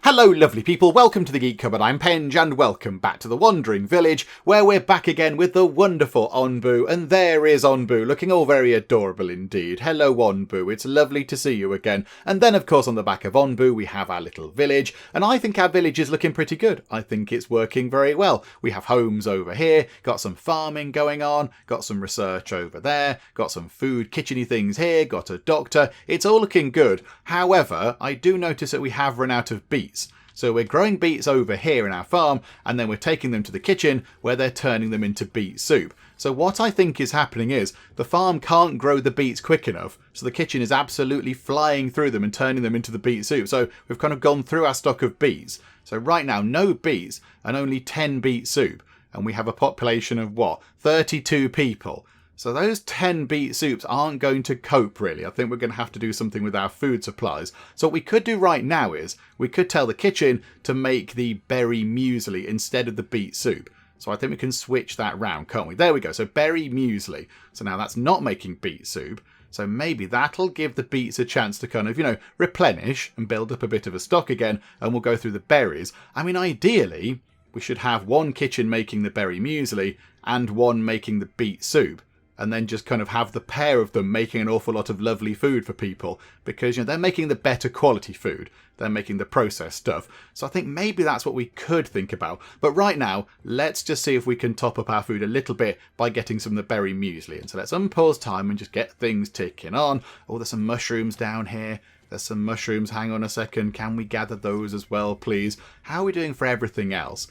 Hello lovely people, welcome to the Geek Cupboard, I'm Penge and welcome back to the Wandering Village where we're back again with the wonderful Onbu, and there is Onbu looking all very adorable indeed. Hello Onbu, it's lovely to see you again. And then of course on the back of Onbu we have our little village, and I think our village is looking pretty good. I think it's working very well. We have homes over here, got some farming going on, got some research over there, got some food kitcheny things here, got a doctor. It's all looking good. However, I do notice that we have run out of beets. So we're growing beets over here in our farm, and then we're taking them to the kitchen where they're turning them into beet soup. So what I think is happening is the farm can't grow the beets quick enough, so the kitchen is absolutely flying through them and turning them into the beet soup. So we've kind of gone through our stock of beets. So right now, no beets and only 10 beet soup. And we have a population of what? 32 people. So those 10 beet soups aren't going to cope really. I think we're going to have to do something with our food supplies. So what we could do right now is we could tell the kitchen to make the berry muesli instead of the beet soup. So I think we can switch that round, can't we? There we go. So berry muesli. So now that's not making beet soup. So maybe that'll give the beets a chance to kind of, replenish and build up a bit of a stock again. And we'll go through the berries. I mean, ideally, we should have one kitchen making the berry muesli and one making the beet soup. And then just kind of have the pair of them making an awful lot of lovely food for people. Because, they're making the better quality food. They're making the processed stuff. So I think maybe that's what we could think about. But right now, let's just see if we can top up our food a little bit by getting some of the berry muesli. And so let's unpause time and just get things ticking on. Oh, there's some mushrooms down here. There's some mushrooms. Hang on a second. Can we gather those as well, please? How are we doing for everything else?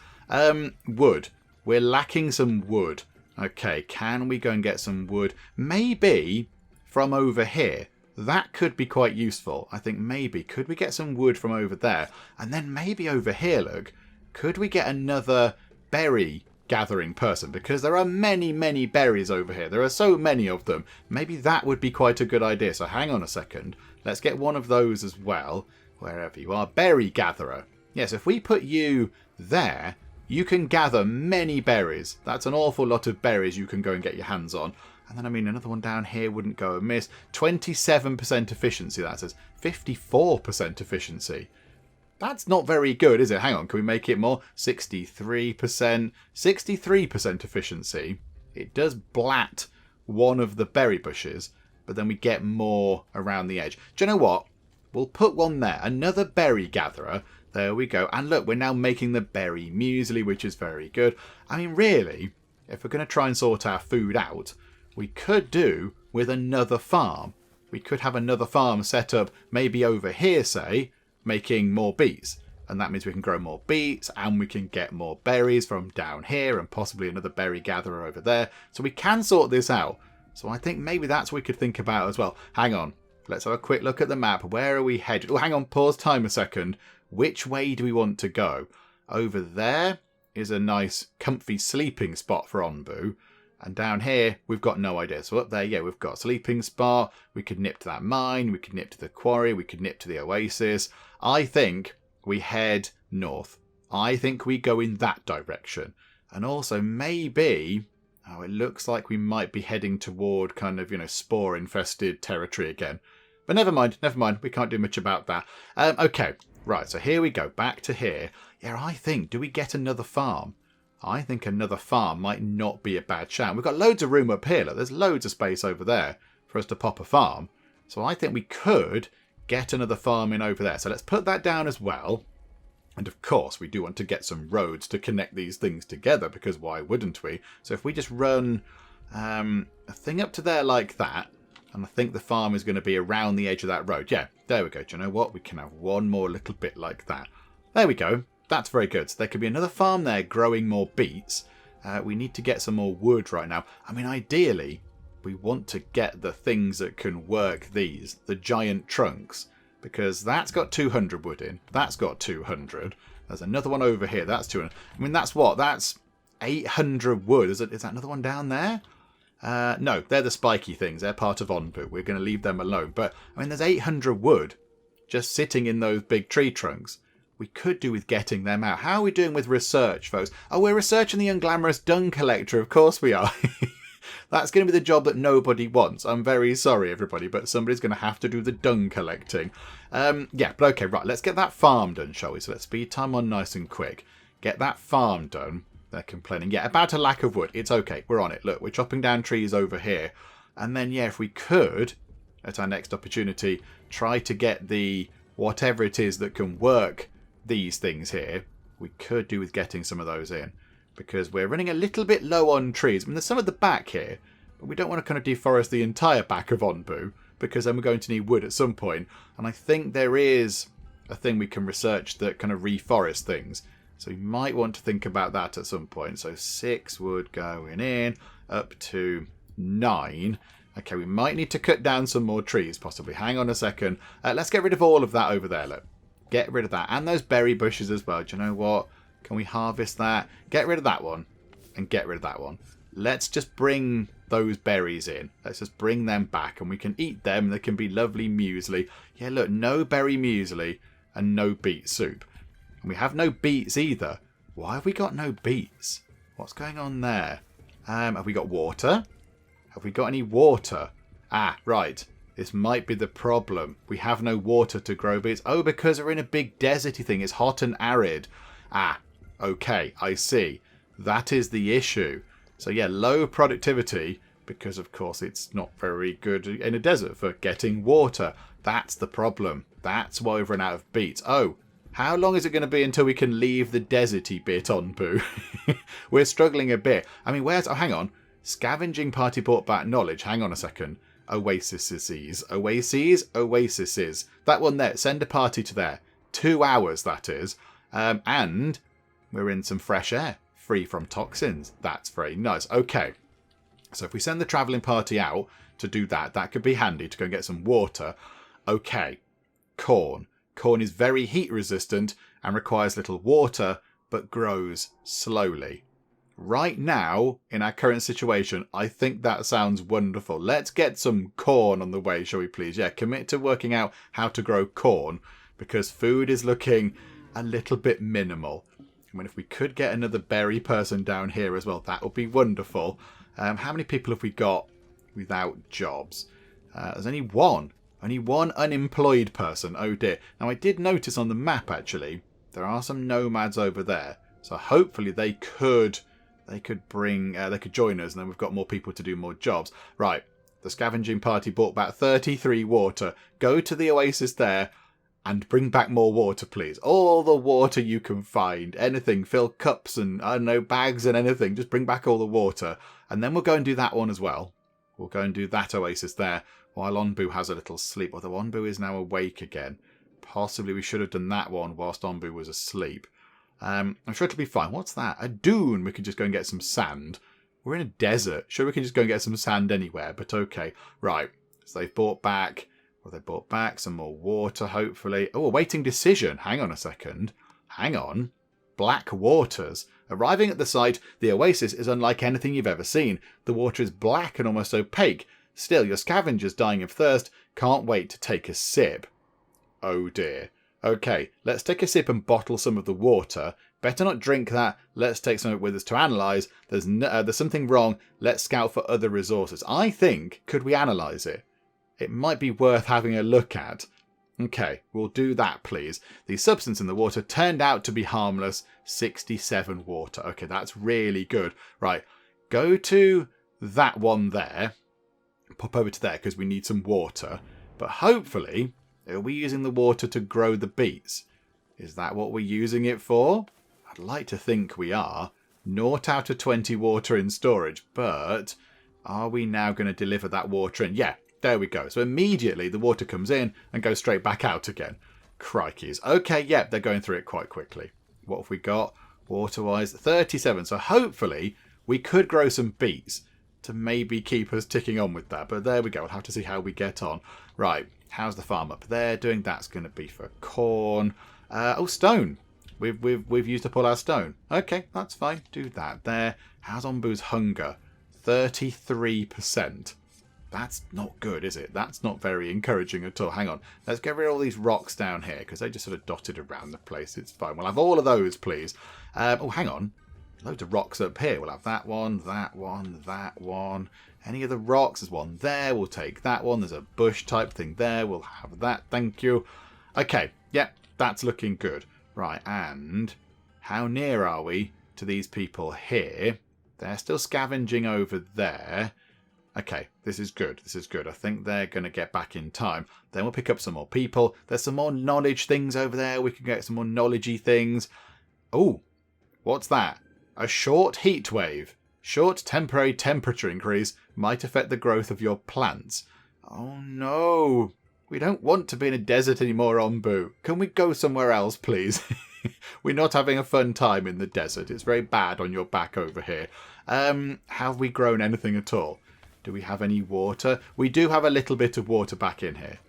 Wood. We're lacking some wood. Okay, can we go and get some wood? Maybe from over here. That could be quite useful. I think maybe. Could we get some wood from over there? And then maybe over here, look. Could we get another berry gathering person? Because there are many, many berries over here. There are so many of them. Maybe that would be quite a good idea. So hang on a second. Let's get one of those as well. Wherever you are. Berry gatherer. Yes, if we put you there, you can gather many berries. That's an awful lot of berries you can go and get your hands on. And then, another one down here wouldn't go amiss. 27% efficiency, that says. 54% efficiency. That's not very good, is it? Hang on, can we make it more? 63%. 63% efficiency. It does blat one of the berry bushes, but then we get more around the edge. Do you know what? We'll put one there. Another berry gatherer. There we go. And look, we're now making the berry muesli, which is very good. I mean, really, if we're going to try and sort our food out, we could do with another farm. We could have another farm set up maybe over here, say, making more beets. And that means we can grow more beets and we can get more berries from down here and possibly another berry gatherer over there. So we can sort this out. So I think maybe that's what we could think about as well. Hang on. Let's have a quick look at the map. Where are we headed? Oh, hang on. Pause time a second. Which way do we want to go? Over there is a nice comfy sleeping spot for Onbu. And down here, we've got no idea. So up there, yeah, we've got a sleeping spot. We could nip to that mine. We could nip to the quarry. We could nip to the oasis. I think we head north. I think we go in that direction. And also maybe, oh, it looks like we might be heading toward kind of, spore-infested territory again. But never mind. We can't do much about that. Okay. Right, so here we go, back to here. Yeah, I think, do we get another farm? I think another farm might not be a bad shout. We've got loads of room up here. Look, there's loads of space over there for us to pop a farm. So I think we could get another farm in over there. So let's put that down as well. And of course, we do want to get some roads to connect these things together, because why wouldn't we? So if we just run a thing up to there like that, and I think the farm is going to be around the edge of that road. Yeah, there we go. Do you know what? We can have one more little bit like that. There we go. That's very good. So there could be another farm there growing more beets. We need to get some more wood right now. I mean, ideally, we want to get the things that can work these. The giant trunks. Because that's got 200 wood in. That's got 200. There's another one over here. That's 200. I mean, that's what? That's 800 wood. Is that another one down there? No, they're the spiky things. They're part of Onbu. We're going to leave them alone. But, I mean, there's 800 wood just sitting in those big tree trunks. We could do with getting them out. How are we doing with research, folks? Oh, we're researching the unglamorous dung collector. Of course we are. That's going to be the job that nobody wants. I'm very sorry, everybody, but somebody's going to have to do the dung collecting. Yeah, but okay, right, let's get that farm done, shall we? So let's speed time on nice and quick. Get that farm done. They're complaining. Yeah, about a lack of wood. It's okay. We're on it. Look, we're chopping down trees over here. And then, yeah, if we could, at our next opportunity, try to get the whatever it is that can work these things here, we could do with getting some of those in. Because we're running a little bit low on trees. I mean, there's some at the back here, but we don't want to kind of deforest the entire back of Onbu, because then we're going to need wood at some point. And I think there is a thing we can research that kind of reforest things. So we might want to think about that at some point. So 6 wood going in, up to 9. Okay, we might need to cut down some more trees, possibly. Hang on a second. Let's get rid of all of that over there, look. Get rid of that. And those berry bushes as well. Do you know what? Can we harvest that? Get rid of that one. And get rid of that one. Let's just bring those berries in. Let's just bring them back. And we can eat them. They can be lovely muesli. Yeah, look. No berry muesli. And no beet soup. And we have no beets either. Why have we got no beets? What's going on there? Have we got water? Have we got any water? Ah, right. This might be the problem. We have no water to grow beets. Oh, because we're in a big deserty thing. It's hot and arid. Ah, okay. I see. That is the issue. So yeah, low productivity because, of course, it's not very good in a desert for getting water. That's the problem. That's why we've run out of beets. Oh, how long is it going to be until we can leave the deserty bit on, Boo? We're struggling a bit. I mean, where's... Oh, hang on. Scavenging party brought back knowledge. Hang on a second. Oases. Oases. That one there. Send a party to there. 2 hours, that is. And we're in some fresh air. Free from toxins. That's very nice. Okay. So if we send the travelling party out to do that, that could be handy to go and get some water. Okay. Corn. Corn is very heat resistant and requires little water, but grows slowly. Right now, in our current situation, I think that sounds wonderful. Let's get some corn on the way, shall we please? Yeah, commit to working out how to grow corn, because food is looking a little bit minimal. I mean, if we could get another berry person down here as well, that would be wonderful. How many people have we got without jobs? There's only one. Only one unemployed person. Oh dear. Now I did notice on the map actually, there are some nomads over there. So hopefully they could join us, and then we've got more people to do more jobs. Right. The scavenging party brought back 33 water. Go to the oasis there and bring back more water, please. All the water you can find. Anything. Fill cups and, I don't know, bags and anything. Just bring back all the water. And then we'll go and do that one as well. We'll go and do that oasis there while Onbu has a little sleep. Although Onbu is now awake again. Possibly we should have done that one whilst Onbu was asleep. I'm sure it'll be fine. What's that? A dune. We could just go and get some sand. We're in a desert. Sure, we can just go and get some sand anywhere, but okay. Right. So they've brought back... Well, they brought back some more water, hopefully. Oh, awaiting decision. Hang on a second. Hang on. Black waters. Arriving at the site, the oasis is unlike anything you've ever seen. The water is black and almost opaque. Still, your scavengers dying of thirst can't wait to take a sip. Oh dear. Okay, let's take a sip and bottle some of the water. Better not drink that. Let's take some of it with us to analyse. There's something wrong. Let's scout for other resources. I think, could we analyse it? It might be worth having a look at. Okay, we'll do that, please. The substance in the water turned out to be harmless. 67 water. Okay, that's really good. Right, go to that one there. Pop over to there because we need some water. But hopefully, are we using the water to grow the beets? Is that what we're using it for? I'd like to think we are. 0 out of 20 water in storage. But are we now going to deliver that water in? Yeah. There we go. So immediately the water comes in and goes straight back out again. Crikeys. Okay, yep, they're going through it quite quickly. What have we got? Water-wise, 37. So hopefully we could grow some beets to maybe keep us ticking on with that. But there we go. We'll have to see how we get on. Right. How's the farm up there doing? That's going to be for corn. Oh, stone. We've used up all our stone. Okay, that's fine. Do that there. How's Onbu's hunger? 33%. That's not good, is it? That's not very encouraging at all. Hang on. Let's get rid of all these rocks down here because they just sort of dotted around the place. It's fine. We'll have all of those, please. Oh, hang on. loads of rocks up here. We'll have that one, that one, that one. Any of the rocks? There's one there. We'll take that one. There's a bush type thing there. We'll have that. Thank you. Okay. Yep. That's looking good. Right. And how near are we to these people here? They're still scavenging over there. Okay. This is good. This is good. I think they're going to get back in time. Then we'll pick up some more people. There's some more knowledge things over there. We can get some more knowledgey things. Oh, what's that? A short heat wave. Short temporary temperature increase might affect the growth of your plants. Oh no. We don't want to be in a desert anymore, Onbu. Can we go somewhere else, please? We're not having a fun time in the desert. It's very bad on your back over here. Have we grown anything at all? Do we have any water? We do have a little bit of water back in here.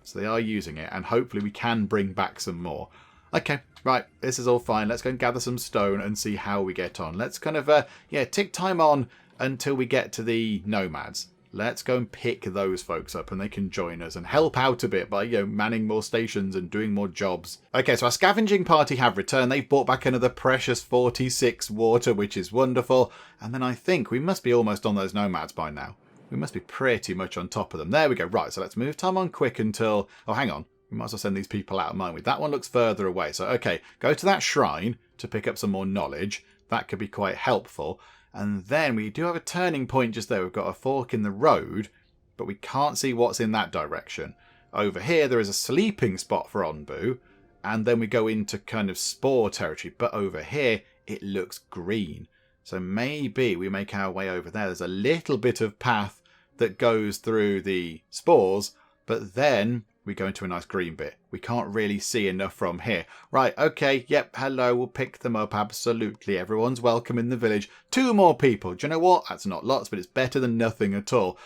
So they are using it, and hopefully we can bring back some more. Okay, right, this is all fine. Let's go and gather some stone and see how we get on. Let's kind of, tick time on until we get to the nomads. Let's go and pick those folks up and they can join us and help out a bit by, manning more stations and doing more jobs. Okay, so our scavenging party have returned. They've brought back another precious 46 water, which is wonderful. And then I think we must be almost on those nomads by now. We must be pretty much on top of them. There we go. Right, so let's move time on quick until... Oh, hang on. We might as well send these people out of mind with. That one looks further away. So, okay, go to that shrine to pick up some more knowledge. That could be quite helpful. And then we do have a turning point just there. We've got a fork in the road, but we can't see what's in that direction. Over here, there is a sleeping spot for Onbu. And then we go into kind of spore territory. But over here, it looks green. So maybe we make our way over there. There's a little bit of path that goes through the spores, but then... we go into a nice green bit. We can't really see enough from here. Right, okay, yep, hello, we'll pick them up, absolutely. Everyone's welcome in the village. 2 more people. Do you know what? That's not lots, but it's better than nothing at all.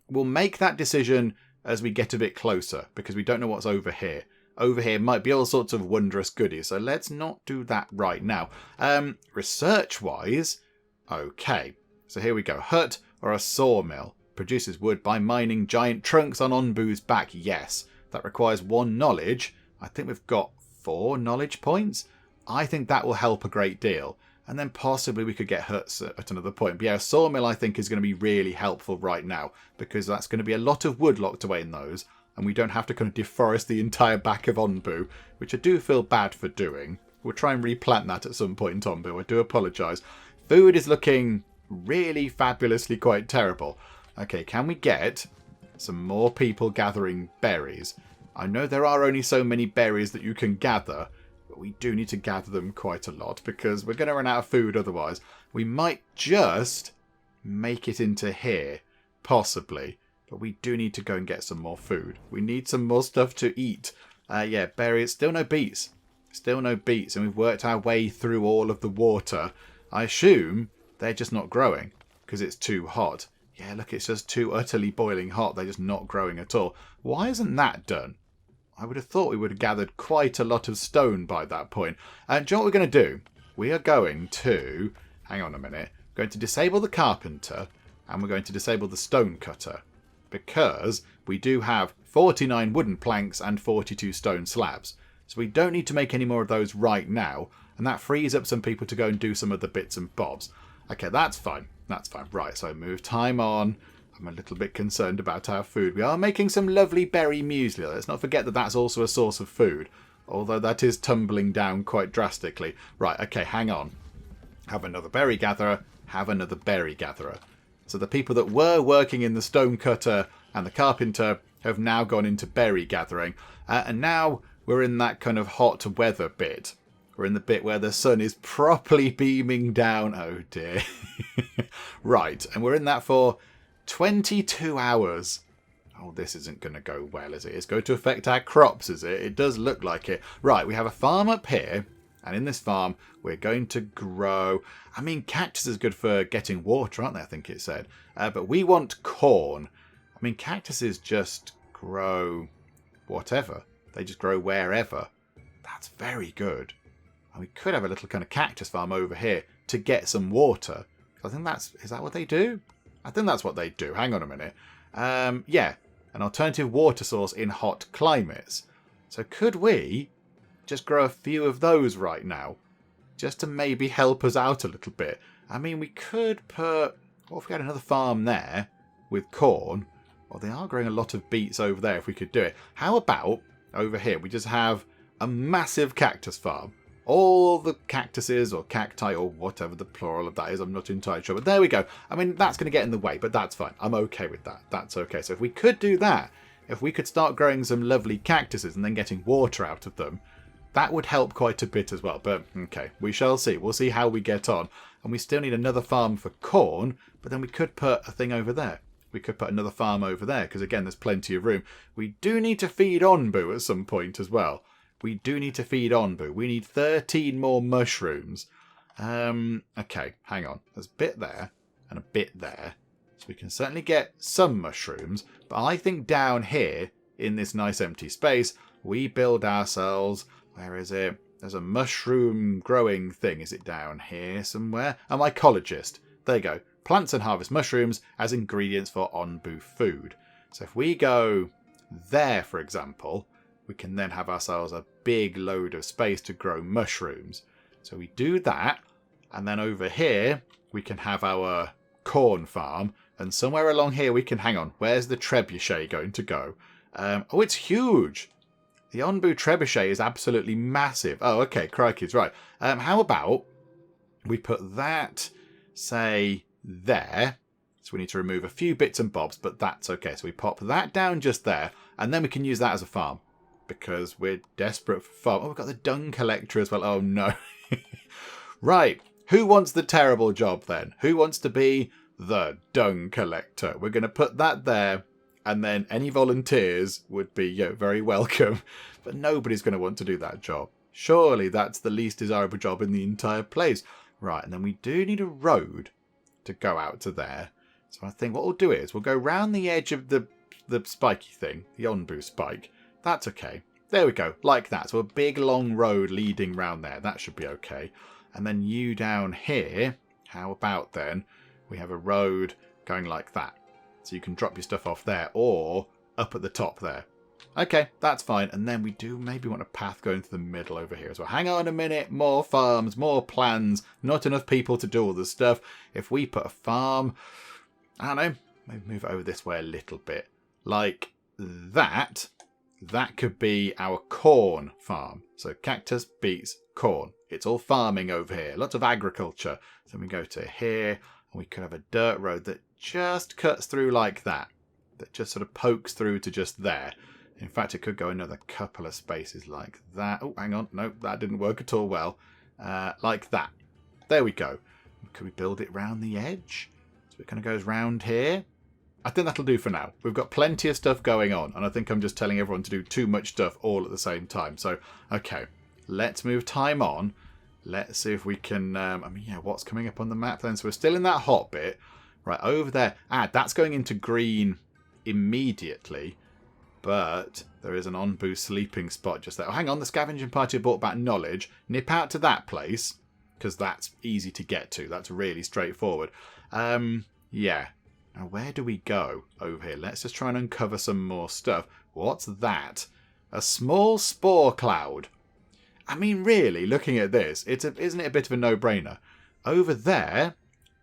We'll make that decision as we get a bit closer, because we don't know what's over here. Over here might be all sorts of wondrous goodies, so let's not do that right now. Research-wise, okay. So here we go. Hut or a sawmill. Produces wood by mining giant trunks on Onbu's back. Yes, that requires 1 knowledge. I think we've got 4 knowledge points. I think that will help a great deal. And then possibly we could get huts at another point. But yeah, a sawmill I think is going to be really helpful right now, because that's going to be a lot of wood locked away in those. And we don't have to kind of deforest the entire back of Onbu, which I do feel bad for doing. We'll try and replant that at some point, Onbu. I do apologise. Food is looking really fabulously quite terrible. Okay, can we get some more people gathering berries? I know there are only so many berries that you can gather, but we do need to gather them quite a lot because we're going to run out of food otherwise. We might just make it into here, possibly, but we do need to go and get some more food. We need some more stuff to eat. Yeah, berries, still no beets. Still no beets, and we've worked our way through all of the water. I assume they're just not growing because it's too hot. Yeah, look, it's just too utterly boiling hot. They're just not growing at all. Why isn't that done? I would have thought we would have gathered quite a lot of stone by that point. And do you know what we're going to do? We are going to... hang on a minute. We're going to disable the carpenter and we're going to disable the stone cutter. Because we do have 49 wooden planks and 42 stone slabs. So we don't need to make any more of those right now. And that frees up some people to go and do some of the bits and bobs. Okay, that's fine. That's fine. Right, so move time on. I'm a little bit concerned about our food. We are making some lovely berry muesli. Let's not forget that that's also a source of food. Although that is tumbling down quite drastically. Right, okay, hang on. Have another berry gatherer. Have another berry gatherer. So the people that were working in the stone cutter and the carpenter have now gone into berry gathering. And now we're in that kind of hot weather bit. We're in the bit where the sun is properly beaming down. Oh dear. Right, and we're in that for 22 hours. Oh, this isn't going to go well, is it? It's going to affect our crops, is it? It does look like it. Right, we have a farm up here. And in this farm, we're going to grow... I mean, cactus is good for getting water, aren't they? I think it said. But we want corn. I mean, cactuses just grow whatever. They just grow wherever. That's very good. And we could have a little kind of cactus farm over here to get some water. I think that's... is that what they do? I think that's what they do. Hang on a minute. Yeah, an alternative water source in hot climates. So could we just grow a few of those right now just to maybe help us out a little bit. I mean, we could put... What if we had another farm there with corn? Well, they are growing a lot of beets over there if we could do it. How about over here we just have a massive cactus farm? All the cactuses or cacti or whatever the plural of that is, I'm not entirely sure. But there we go. I mean, that's going to get in the way, but that's fine. I'm okay with that. That's okay. So if we could do that, if we could start growing some lovely cactuses and then getting water out of them, that would help quite a bit as well. But okay, we shall see. We'll see how we get on. And we still need another farm for corn, but then we could put a thing over there. We could put another farm over there because, again, there's plenty of room. We do need to feed Onbu at some point as well. We do need to feed Onbu. We need 13 more mushrooms. Okay, hang on. There's a bit there and a bit there. So we can certainly get some mushrooms. But I think down here, in this nice empty space, we build ourselves... Where is it? There's a mushroom growing thing. Is it down here somewhere? A mycologist. There you go. Plants and harvest mushrooms as ingredients for Onbu food. So if we go there, for example, we can then have ourselves a big load of space to grow mushrooms. So we do that, and then over here we can have our corn farm, and somewhere along here we can... Hang on, where's the trebuchet going to go? Oh, it's huge! The Onbu trebuchet is absolutely massive. Oh, okay, crikey's right. How about we put that, say, there. So we need to remove a few bits and bobs, but that's okay. So we pop that down just there, and then we can use that as a farm. Because we're desperate for farm. Oh, we've got the dung collector as well. Oh, no. Right. Who wants the terrible job then? Who wants to be the dung collector? We're going to put that there. And then any volunteers would be very welcome. But nobody's going to want to do that job. Surely that's the least desirable job in the entire place. Right. And then we do need a road to go out to there. So I think what we'll do is we'll go round the edge of the spiky thing. The Onbu spike. That's okay. There we go. Like that. So a big long road leading round there. That should be okay. And then you down here. How about then we have a road going like that. So you can drop your stuff off there or up at the top there. Okay, that's fine. And then we do maybe want a path going to the middle over here as well. Hang on a minute. More farms, more plans. Not enough people to do all the stuff. If we put a farm, I don't know, maybe move it over this way a little bit. Like that. That could be our corn farm. So cactus, beets, corn. It's all farming over here. Lots of agriculture. So we go to here and we could have a dirt road that just cuts through like that. That just sort of pokes through to just there. In fact, it could go another couple of spaces like that. Oh, hang on. No, that didn't work at all well. Like that. There we go. Could we build it round the edge? So it kind of goes round here. I think that'll do for now. We've got plenty of stuff going on. And I think I'm just telling everyone to do too much stuff all at the same time. So, okay. Let's move time on. Let's see if we can... what's coming up on the map then? So we're still in that hot bit. Right, over there. That's going into green immediately. But there is an Onbu sleeping spot just there. Oh, hang on. The scavenging party have brought back knowledge. Nip out to that place. Because that's easy to get to. That's really straightforward. Yeah. Now, where do we go over here? Let's just try and uncover some more stuff. What's that? A small spore cloud. I mean, really, looking at this, isn't it a bit of a no-brainer? Over there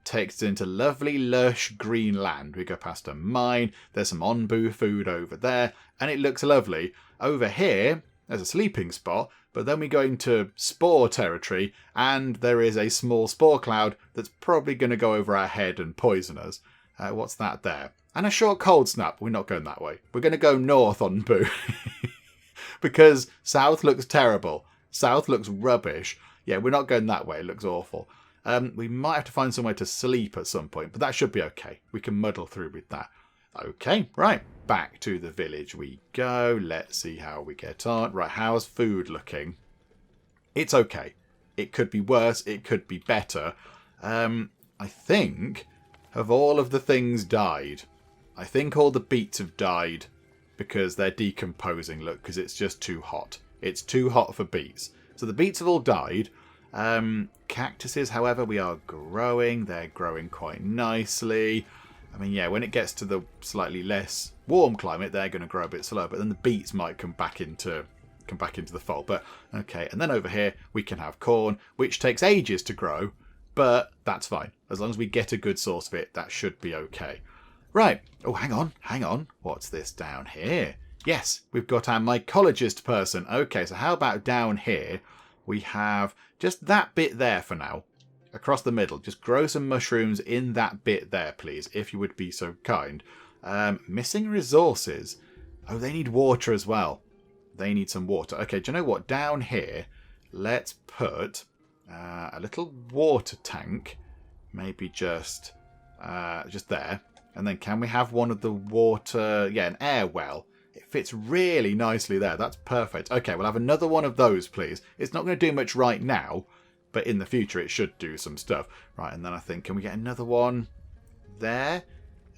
takes us into lovely, lush green land. We go past a mine. There's some Onbu food over there, and it looks lovely. Over here, there's a sleeping spot, but then we go into spore territory, and there is a small spore cloud that's probably going to go over our head and poison us. What's that there? And a short cold snap. We're not going that way. We're going to go north on Boo. Because south looks terrible. South looks rubbish. Yeah, we're not going that way. It looks awful. We might have to find somewhere to sleep at some point, but that should be okay. We can muddle through with that. Okay, right. Back to the village we go. Let's see how we get on. Right, how's food looking? It's okay. It could be worse. It could be better. I think... Have all of the things died? I think all the beets have died because they're decomposing. Look, because it's just too hot. It's too hot for beets. So the beets have all died. Cactuses, however, we are growing. They're growing quite nicely. I mean, yeah, when it gets to the slightly less warm climate, they're going to grow a bit slower. But then the beets might come back into come back into the fold. But okay, and then over here we can have corn, which takes ages to grow, but that's fine. As long as we get a good source of it, that should be okay. Right. Oh, hang on. What's this down here? Yes, we've got our mycologist person. Okay, so how about down here we have just that bit there for now. Across the middle. Just grow some mushrooms in that bit there, please, if you would be so kind. Missing resources. Oh, they need water as well. They need some water. Okay, do you know what? Down here, let's put a little water tank. Maybe just there. And then can we have one of the water... Yeah, an air well. It fits really nicely there. That's perfect. Okay, we'll have another one of those, please. It's not going to do much right now, but in the future it should do some stuff. Right, and then I think, can we get another one there?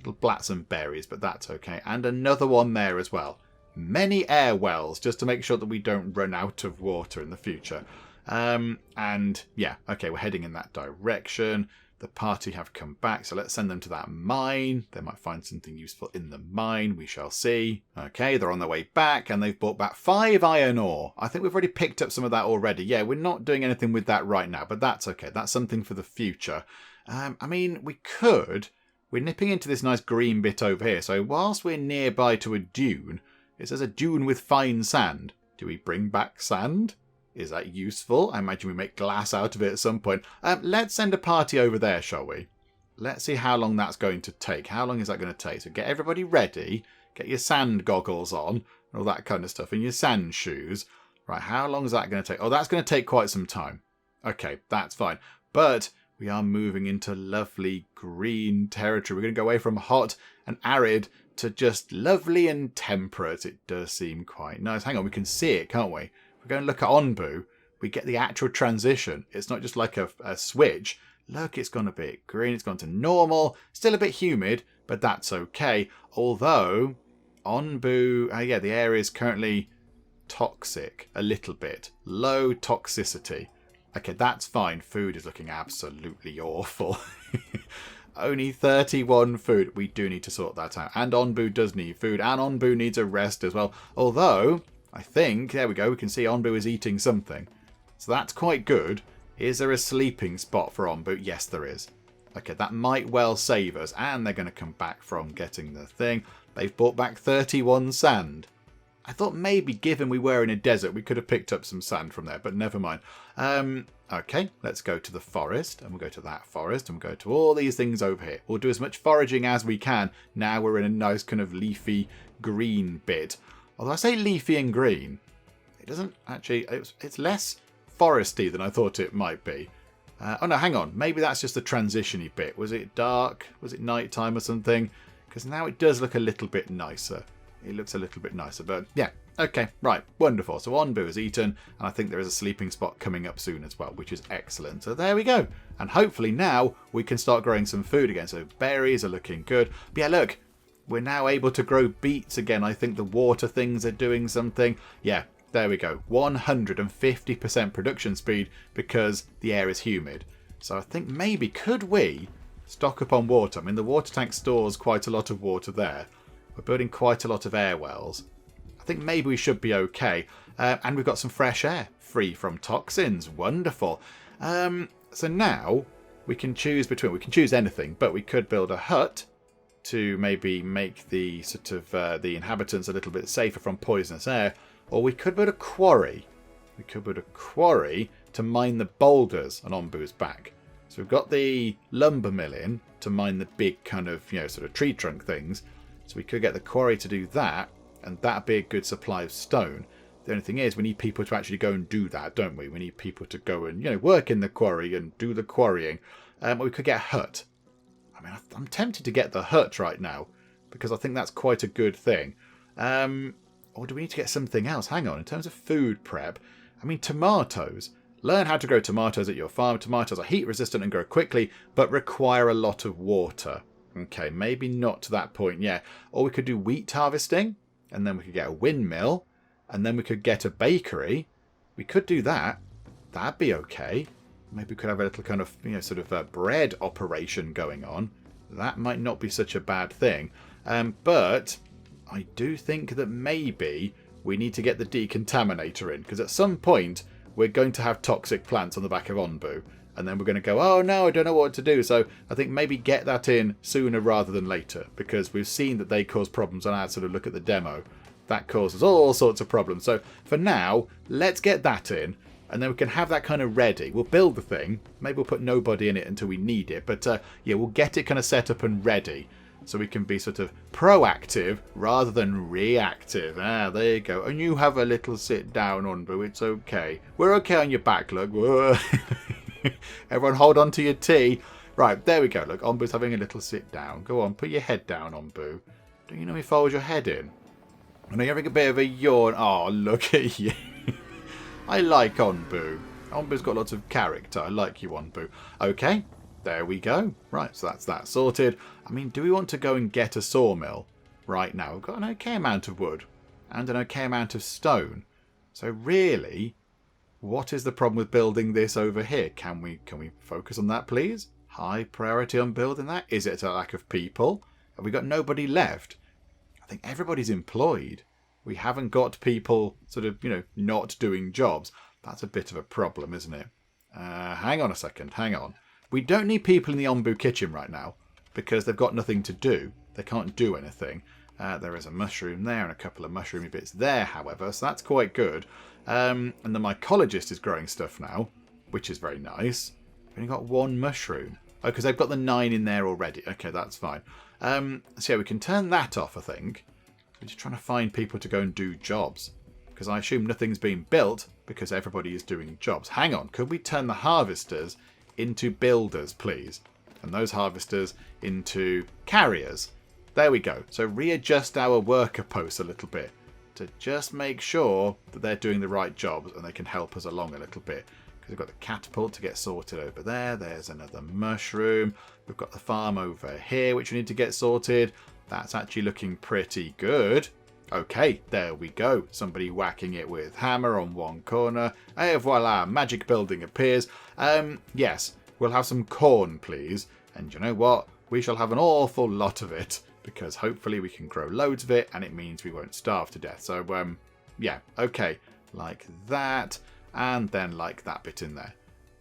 It'll blat some berries, but that's okay. And another one there as well. Many air wells, just to make sure that we don't run out of water in the future. And yeah, okay, we're heading in that direction. The party have come back, so let's send them to that mine. They might find something useful in the mine. We shall see. Okay, they're on their way back, and they've brought back 5 iron ore. I think we've already picked up some of that already. Yeah, we're not doing anything with that right now, but that's okay. That's something for the future. I mean, we could... We're nipping into this nice green bit over here, so whilst we're nearby to a dune, it says a dune with fine sand. Do we bring back sand? Is that useful? I imagine we make glass out of it at some point. Let's send a party over there, shall we? Let's see how long that's going to take. How long is that going to take? So get everybody ready. Get your sand goggles on and all that kind of stuff. And your sand shoes. Right, how long is that going to take? Oh, that's going to take quite some time. Okay, that's fine. But we are moving into lovely green territory. We're going to go away from hot and arid to just lovely and temperate. It does seem quite nice. Hang on, we can see it, can't we? If we go and look at Onbu, we get the actual transition. It's not just like a switch. Look, it's gone a bit green. It's gone to normal. Still a bit humid, but that's okay. Although, Onbu, yeah, the area is currently toxic a little bit. Low toxicity. Okay, that's fine. Food is looking absolutely awful. Only 31 food. We do need to sort that out. And Onbu does need food. And Onbu needs a rest as well. Although, I think, there we go. We can see Onbu is eating something. So that's quite good. Is there a sleeping spot for Onbu? Yes, there is. Okay, that might well save us. And they're going to come back from getting the thing. They've brought back 31 sand. I thought maybe, given we were in a desert, we could have picked up some sand from there, but never mind. Okay, let's go to the forest, and we'll go to that forest, and we'll go to all these things over here. We'll do as much foraging as we can. Now we're in a nice kind of leafy green bit. Although I say leafy and green, it doesn't actually... It's less foresty than I thought it might be. Oh no, hang on. Maybe that's just the transition-y bit. Was it dark? Was it nighttime or something? Because now it does look a little bit nicer. It looks a little bit nicer, but yeah. Okay, right. Wonderful. So Onbu is eaten, and I think there is a sleeping spot coming up soon as well, which is excellent. So there we go. And hopefully now we can start growing some food again. So berries are looking good. But yeah, look. We're now able to grow beets again. I think the water things are doing something. Yeah, there we go. 150% production speed because the air is humid. So I think maybe could we stock up on water? I mean, the water tank stores quite a lot of water there. We're building quite a lot of air wells. I think maybe we should be okay. And we've got some fresh air, free from toxins. Wonderful. So now we can choose between... We can choose anything, but we could build a hut to maybe make the sort of the inhabitants a little bit safer from poisonous air. Or we could build a quarry. We could build a quarry to mine the boulders on Onbu's back. So we've got the lumber mill in to mine the big kind of, sort of tree trunk things. So we could get the quarry to do that, and that'd be a good supply of stone. The only thing is, we need people to actually go and do that, don't we? We need people to go and, work in the quarry and do the quarrying. We could get a hut. I mean, I'm tempted to get the hut right now, because I think that's quite a good thing. Or do we need to get something else? Hang on, in terms of food prep, I mean, tomatoes. Learn how to grow tomatoes at your farm. Tomatoes are heat resistant and grow quickly, but require a lot of water. Okay, maybe not to that point yet. Or we could do wheat harvesting, and then we could get a windmill, and then we could get a bakery. We could do that. That'd be okay. Maybe we could have a little kind of, sort of a bread operation going on. That might not be such a bad thing. But I do think that maybe we need to get the decontaminator in. Because at some point, we're going to have toxic plants on the back of Onbu. And then we're going to go, oh no, I don't know what to do. So I think maybe get that in sooner rather than later. Because we've seen that they cause problems on our sort of look at the demo. That causes all sorts of problems. So for now, let's get that in. And then we can have that kind of ready. We'll build the thing. Maybe we'll put nobody in it until we need it. But yeah, we'll get it kind of set up and ready. So we can be sort of proactive rather than reactive. Ah, there you go. And you have a little sit down, Onbu. It's okay. We're okay on your back, look. Everyone hold on to your tea. Right, there we go. Look, Onbu's having a little sit down. Go on, put your head down, Onbu. Don't you know he folds your head in? I know you're having a bit of a yawn. Oh, look at you. I like Onbu. Onbu's got lots of character. I like you, Onbu. Okay, there we go. Right, so that's that sorted. I mean, do we want to go and get a sawmill right now? We've got an okay amount of wood and an okay amount of stone. So really, what is the problem with building this over here? Can we focus on that, please? High priority on building that? Is it a lack of people? Have we got nobody left? I think everybody's employed. We haven't got people sort of, not doing jobs. That's a bit of a problem, isn't it? Hang on a second. Hang on. We don't need people in the Onbu kitchen right now because they've got nothing to do. They can't do anything. There is a mushroom there and a couple of mushroomy bits there, however, so that's quite good. And the mycologist is growing stuff now, which is very nice. We've only got one mushroom. Oh, because they've got the 9 in there already. Okay, that's fine. So yeah, we can turn that off, I think. We're just trying to find people to go and do jobs. Because I assume nothing's being built because everybody is doing jobs. Hang on, could we turn the harvesters into builders, please? And those harvesters into carriers. There we go. So readjust our worker posts a little bit to just make sure that they're doing the right jobs and they can help us along a little bit. Because we've got the catapult to get sorted over there. There's another mushroom. We've got the farm over here, which we need to get sorted. That's actually looking pretty good. Okay, there we go. Somebody whacking it with hammer on one corner. Et voila, magic building appears. Yes, we'll have some corn, please. And you know what? We shall have an awful lot of it. Because hopefully we can grow loads of it and it means we won't starve to death. So, yeah, okay. Like that. And then like that bit in there.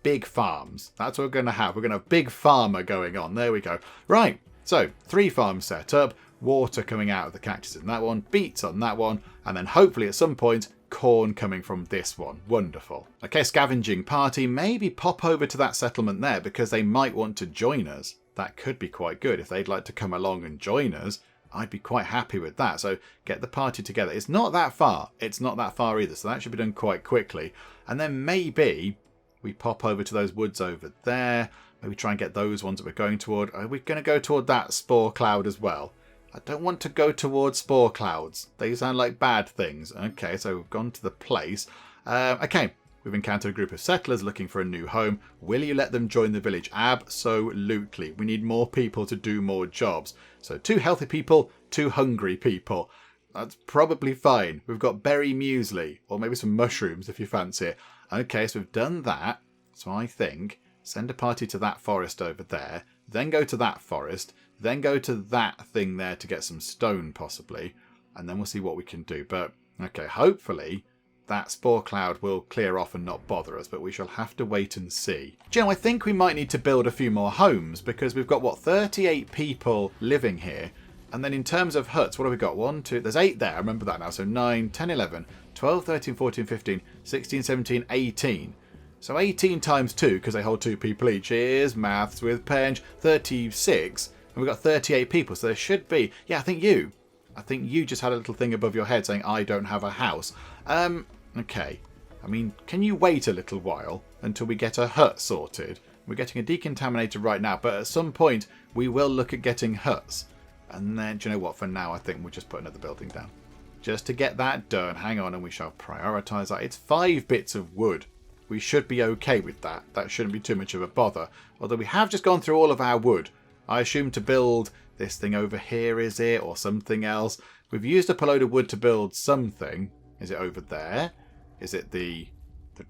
Big farms. That's what we're going to have. We're going to have big farmer going on. There we go. Right. So, 3 farms set up. Water coming out of the cactus in that one. Beets on that one. And then hopefully at some point, corn coming from this one. Wonderful. Okay, scavenging party. Maybe pop over to that settlement there because they might want to join us. That could be quite good. If they'd like to come along and join us, I'd be quite happy with that. So get the party together. It's not that far. It's not that far either. So that should be done quite quickly. And then maybe we pop over to those woods over there. Maybe try and get those ones that we're going toward. Are we going to go toward that spore cloud as well? I don't want to go towards spore clouds. They sound like bad things. Okay, so we've gone to the place. Okay, we've encountered a group of settlers looking for a new home. Will you let them join the village? Absolutely. We need more people to do more jobs. So 2 healthy people, 2 hungry people. That's probably fine. We've got berry muesli, or maybe some mushrooms if you fancy it. Okay, so we've done that. So I think send a party to that forest over there, then go to that forest, then go to that thing there to get some stone possibly, and then we'll see what we can do. But, okay, hopefully that spore cloud will clear off and not bother us, but we shall have to wait and see. Do you know, I think we might need to build a few more homes, because we've got, 38 people living here, and then in terms of huts, what have we got? 1, 2, there's 8 there, I remember that now, so 9, 10, 11, 12, 13, 14, 15, 16, 17, 18. So 18 times 2, because they hold 2 people each, is maths with Penge, 36, and we've got 38 people, so there should be, yeah, I think you just had a little thing above your head saying, I don't have a house. Okay, I mean, can you wait a little while until we get a hut sorted? We're getting a decontaminator right now, but at some point, we will look at getting huts. And then, do you know what, for now, I think we'll just put another building down. Just to get that done, hang on, and we shall prioritise that. It's 5 bits of wood. We should be okay with that. That shouldn't be too much of a bother. Although we have just gone through all of our wood. I assume to build this thing over here, is it? Or something else. We've used up a load of wood to build something. Is it over there? Is it the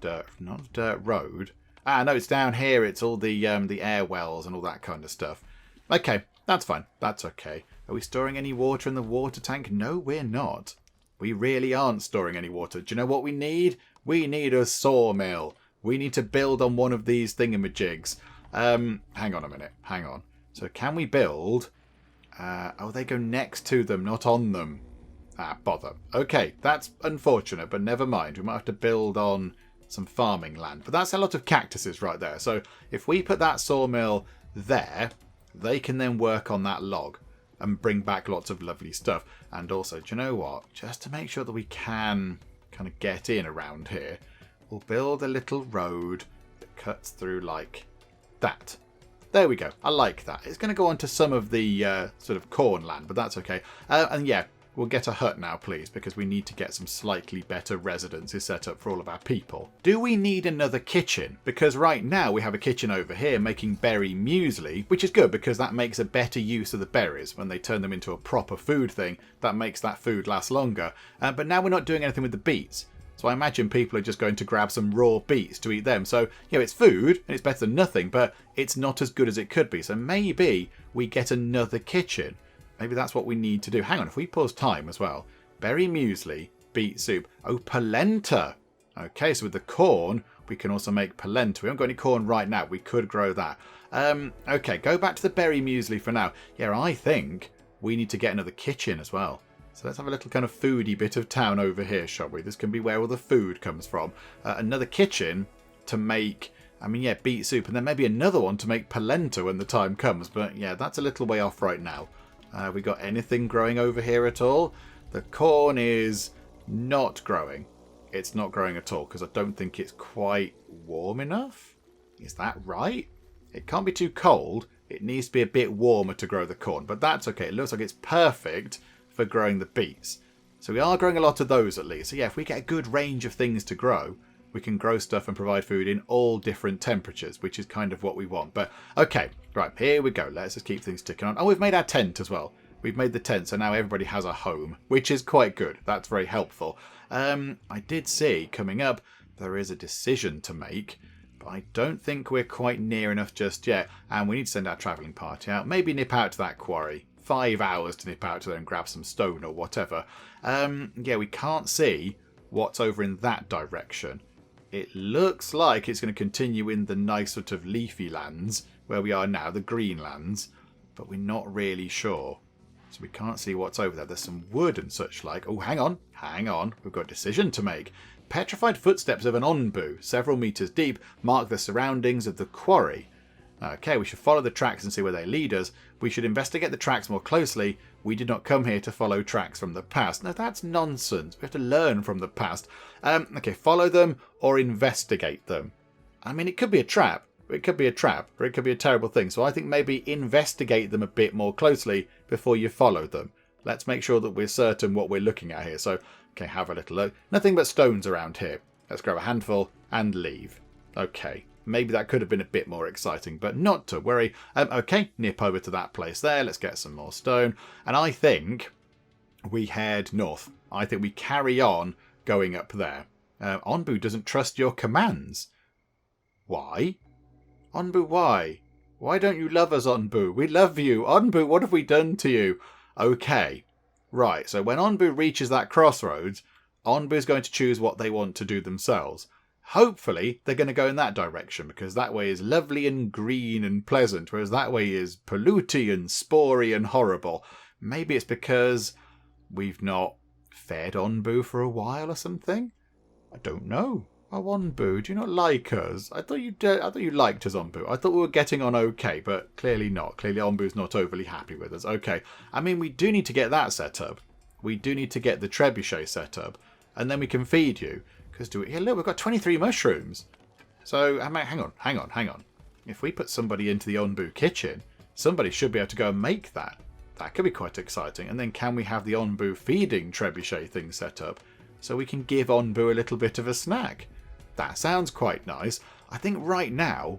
dirt, not the dirt road? Ah, no, it's down here. It's all the air wells and all that kind of stuff. Okay, that's fine. That's okay. Are we storing any water in the water tank? No, we're not. We really aren't storing any water. Do you know what we need? We need a sawmill. We need to build on one of these thingamajigs. Hang on a minute. Hang on. So can we build... oh, they go next to them, not on them. Bother. Okay, that's unfortunate, but never mind. We might have to build on some farming land. But that's a lot of cactuses right there. So if we put that sawmill there, they can then work on that log and bring back lots of lovely stuff. And also, do you know what? Just to make sure that we can kind of get in around here, we'll build a little road that cuts through like that. There we go. I like that. It's going to go on to some of the sort of corn land, but that's okay. And yeah, we'll get a hut now, please, because we need to get some slightly better residences set up for all of our people. Do we need another kitchen? Because right now we have a kitchen over here making berry muesli, which is good because that makes a better use of the berries. When they turn them into a proper food thing, that makes that food last longer. But now we're not doing anything with the beets. So I imagine people are just going to grab some raw beets to eat them. So, you know, it's food and it's better than nothing, but it's not as good as it could be. So maybe we get another kitchen. Maybe that's what we need to do. Hang on, if we pause time as well. Berry muesli, beet soup. Oh, polenta. Okay, so with the corn, we can also make polenta. We haven't got any corn right now. We could grow that. Okay, go back to the berry muesli for now. Yeah, I think we need to get another kitchen as well. So let's have a little kind of foodie bit of town over here, shall we? This can be where all the food comes from. Another kitchen to make, I mean, yeah, beet soup. And then maybe another one to make polenta when the time comes. But yeah, that's a little way off right now. We got anything growing over here at all? The corn is not growing. It's not growing at all because I don't think it's quite warm enough. Is that right? It can't be too cold. It needs to be a bit warmer to grow the corn. But that's okay. It looks like it's perfect for growing the beets. So we are growing a lot of those at least. So yeah, if we get a good range of things to grow, we can grow stuff and provide food in all different temperatures, which is kind of what we want. But okay, right, here we go. Let's just keep things ticking on. Oh, we've made our tent as well. We've made the tent, so now everybody has a home, which is quite good. That's very helpful. I did see coming up there is a decision to make, but I don't think we're quite near enough just yet. And we need to send our travelling party out. Maybe nip out to that quarry. 5 hours to nip out to there and grab some stone or whatever. Yeah, we can't see what's over in that direction. It looks like it's going to continue in the nice sort of leafy lands where we are now, the green lands, but we're not really sure. So we can't see what's over there. There's some wood and such like. Oh, hang on. We've got a decision to make. Petrified footsteps of an Onbu, several meters deep, mark the surroundings of the quarry. Okay, we should follow the tracks and see where they lead us. We should investigate the tracks more closely. We did not come here to follow tracks from the past. No, that's nonsense. We have to learn from the past. Okay, follow them or investigate them. I mean, it could be a trap. It could be a trap, or it could be a terrible thing. So I think maybe investigate them a bit more closely before you follow them. Let's make sure that we're certain what we're looking at here. So, okay, have a little look. Nothing but stones around here. Let's grab a handful and leave. Okay. Maybe that could have been a bit more exciting, but not to worry. Okay, nip over to that place there. Let's get some more stone. And I think we head north. I think we carry on going up there. Onbu doesn't trust your commands. Why? Onbu, why? Why don't you love us, Onbu? We love you. Onbu, what have we done to you? Okay. Right, so when Onbu reaches that crossroads, Onbu is going to choose what they want to do themselves. Hopefully, they're going to go in that direction, because that way is lovely and green and pleasant, whereas that way is polluty and spory and horrible. Maybe it's because we've not fed Onbu for a while or something? I don't know. Oh, Onbu, do you not like us? I thought you liked us, Onbu. I thought we were getting on okay, but clearly not. Clearly Onbu's not overly happy with us. Okay, I mean, we do need to get that set up. We do need to get the trebuchet set up, and then we can feed you. Here, look, we've got 23 mushrooms. So, hang on. If we put somebody into the Onbu kitchen, somebody should be able to go and make that. That could be quite exciting. And then can we have the Onbu feeding trebuchet thing set up so we can give Onbu a little bit of a snack? That sounds quite nice. I think right now,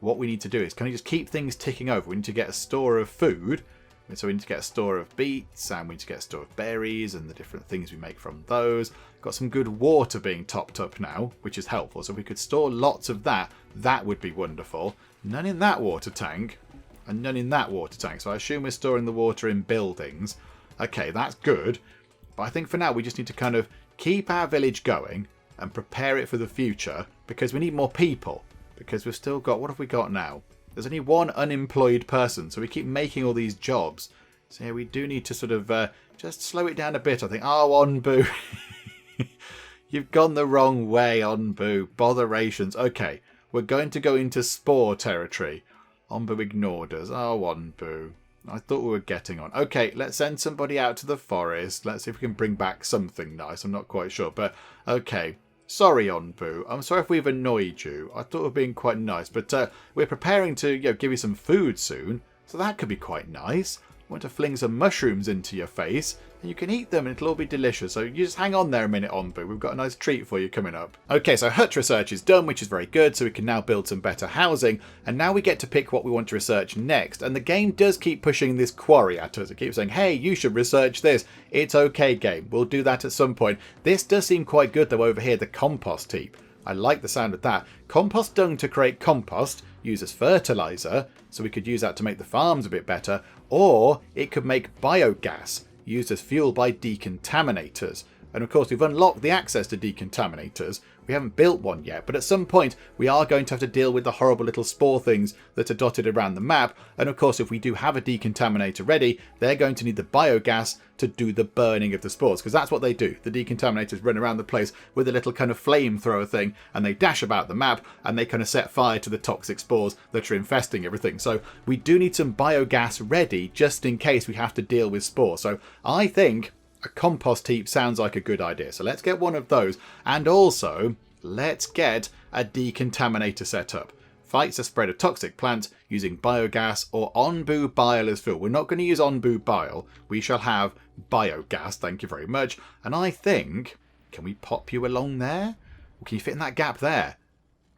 what we need to do is, can we just keep things ticking over? We need to get a store of food. So we need to get a store of beets, and we need to get a store of berries and the different things we make from those. Got some good water being topped up now, which is helpful. So if we could store lots of that, that would be wonderful. None in that water tank, and none in that water tank. So I assume we're storing the water in buildings. Okay, that's good. But I think for now we just need to kind of keep our village going and prepare it for the future, because we need more people. Because we've still got, what have we got now? There's only one unemployed person, so we keep making all these jobs. So yeah, we do need to sort of just slow it down a bit, I think. Oh, Onbu. You've gone the wrong way, Onbu. Botherations. Okay, we're going to go into spore territory. Onbu ignored us. Oh, Onbu. I thought we were getting on. Okay, let's send somebody out to the forest. Let's see if we can bring back something nice. I'm not quite sure, but okay. Sorry, Onbu. I'm sorry if we've annoyed you. I thought we were being quite nice, but we're preparing to give you some food soon, so that could be quite nice. I want to fling some mushrooms into your face, and you can eat them, and it'll all be delicious. So you just hang on there a minute, Onbu. We've got a nice treat for you coming up. Okay, so hut research is done, which is very good, so we can now build some better housing, and now we get to pick what we want to research next. And the game does keep pushing this quarry at us. It keeps saying, hey, you should research this. It's okay, game. We'll do that at some point. This does seem quite good, though, over here, the compost heap. I like the sound of that. Compost dung to create compost, use as fertilizer, so we could use that to make the farms a bit better, or it could make biogas, used as fuel by decontaminators. And of course, we've unlocked the access to decontaminators. We haven't built one yet, but at some point we are going to have to deal with the horrible little spore things that are dotted around the map. And of course, if we do have a decontaminator ready, they're going to need the biogas to do the burning of the spores, because that's what they do. The decontaminators run around the place with a little kind of flamethrower thing, and they dash about the map, and they kind of set fire to the toxic spores that are infesting everything. So we do need some biogas ready just in case we have to deal with spores. So I think a compost heap sounds like a good idea. So let's get one of those. And also, let's get a decontaminator set up. Fights the spread of toxic plants using biogas or Onbu bile as fuel. We're not going to use Onbu bile. We shall have biogas. Thank you very much. And I think, can we pop you along there? Or can you fit in that gap there?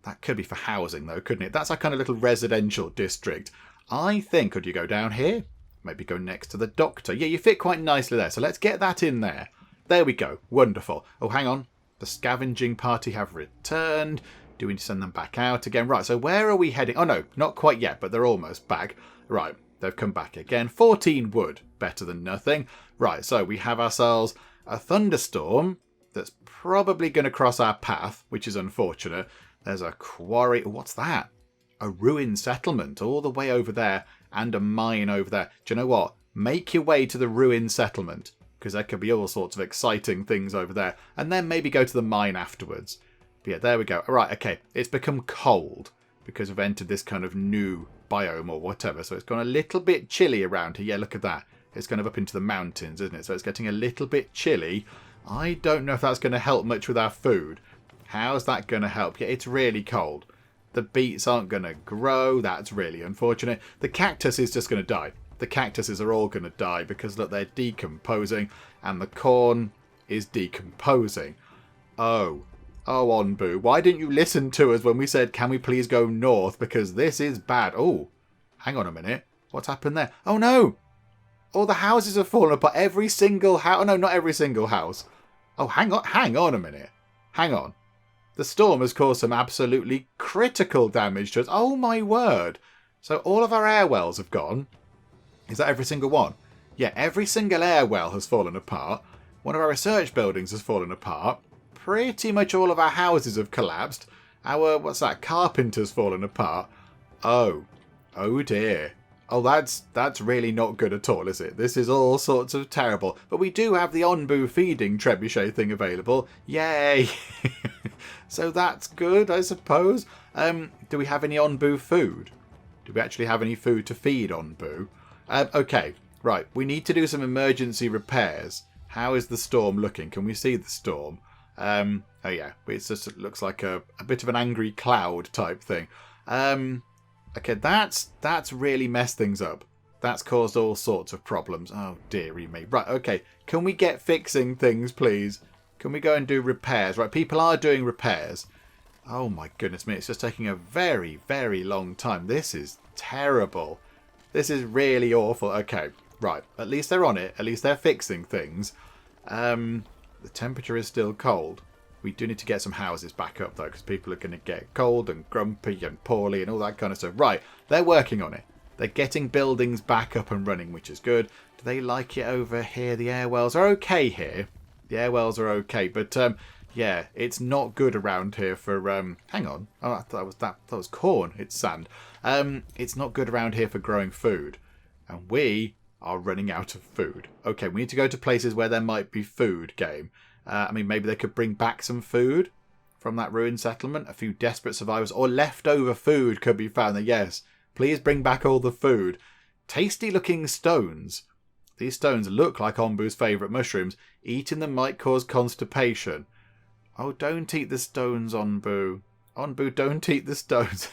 That could be for housing though, couldn't it? That's our kind of little residential district. I think, could you go down here? Maybe go next to the doctor. Yeah, you fit quite nicely there. So let's get that in there. There we go. Wonderful. Oh, hang on. The scavenging party have returned. Do we need to send them back out again? Right, so where are we heading? Oh, no, not quite yet, but they're almost back. Right, they've come back again. 14 wood. Better than nothing. Right, so we have ourselves a thunderstorm that's probably going to cross our path, which is unfortunate. There's a quarry. What's that? A ruined settlement all the way over there. And a mine over there. Do you know what? Make your way to the ruined settlement, because there could be all sorts of exciting things over there. And then maybe go to the mine afterwards. But yeah, there we go. All right, okay. It's become cold because we've entered this kind of new biome or whatever. So it's gone a little bit chilly around here. Yeah, look at that. It's kind of up into the mountains, isn't it? So it's getting a little bit chilly. I don't know if that's going to help much with our food. How's that going to help? Yeah, it's really cold. The beets aren't going to grow. That's really unfortunate. The cactus is just going to die. The cactuses are all going to die because, look, they're decomposing. And the corn is decomposing. Oh, Onbu, why didn't you listen to us when we said, can we please go north? Because this is bad. Oh, hang on a minute. What's happened there? Oh, no. All the houses have fallen apart. Every single house. Oh, no, not every single house. Oh, hang on a minute. Hang on. The storm has caused some absolutely critical damage to us. Oh my word. So all of our air wells have gone. Is that every single one? Yeah, every single air well has fallen apart. One of our research buildings has fallen apart. Pretty much all of our houses have collapsed. Our, what's that, carpenter's fallen apart. Oh dear. Oh, that's really not good at all, is it? This is all sorts of terrible. But we do have the Onbu feeding trebuchet thing available. Yay! So that's good, I suppose. Do we have any Onbu food? Do we actually have any food to feed Onbu? Okay, right. We need to do some emergency repairs. How is the storm looking? Can we see the storm? Oh yeah, it looks like a bit of an angry cloud type thing. Okay, that's really messed things up. That's caused all sorts of problems. Oh, dearie me. Right, okay. Can we get fixing things, please? Can we go and do repairs? Right, people are doing repairs. Oh, my goodness me. It's just taking a very, very long time. This is terrible. This is really awful. Okay, right. At least they're on it. At least they're fixing things. The temperature is still cold. We do need to get some houses back up, though, because people are going to get cold and grumpy and poorly and all that kind of stuff. Right, they're working on it. They're getting buildings back up and running, which is good. Do they like it over here? The airwells are okay here. The airwells are okay, but yeah, it's not good around here for hang on. Oh, I thought that was corn. It's sand. It's not good around here for growing food. And we are running out of food. Okay, we need to go to places where there might be food, game. I mean, maybe they could bring back some food from that ruined settlement. A few desperate survivors or leftover food could be found there. Yes, please bring back all the food. Tasty looking stones. These stones look like Onbu's favourite mushrooms. Eating them might cause constipation. Oh, don't eat the stones, Onbu. Onbu, don't eat the stones.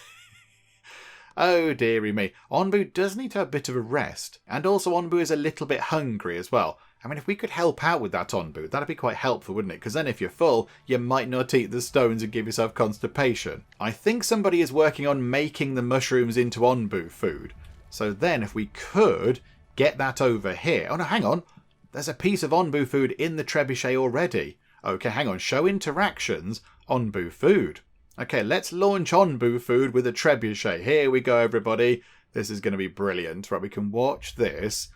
Oh, dearie me. Onbu does need to have a bit of a rest. And also Onbu is a little bit hungry as well. I mean, if we could help out with that, Onbu, that'd be quite helpful, wouldn't it? Because then if you're full, you might not eat the stones and give yourself constipation. I think somebody is working on making the mushrooms into Onbu food. So then if we could get that over here. Oh, no, hang on. There's a piece of Onbu food in the trebuchet already. Okay, hang on. Show interactions, Onbu food. Okay, let's launch Onbu food with a trebuchet. Here we go, everybody. This is going to be brilliant. Right, we can watch this.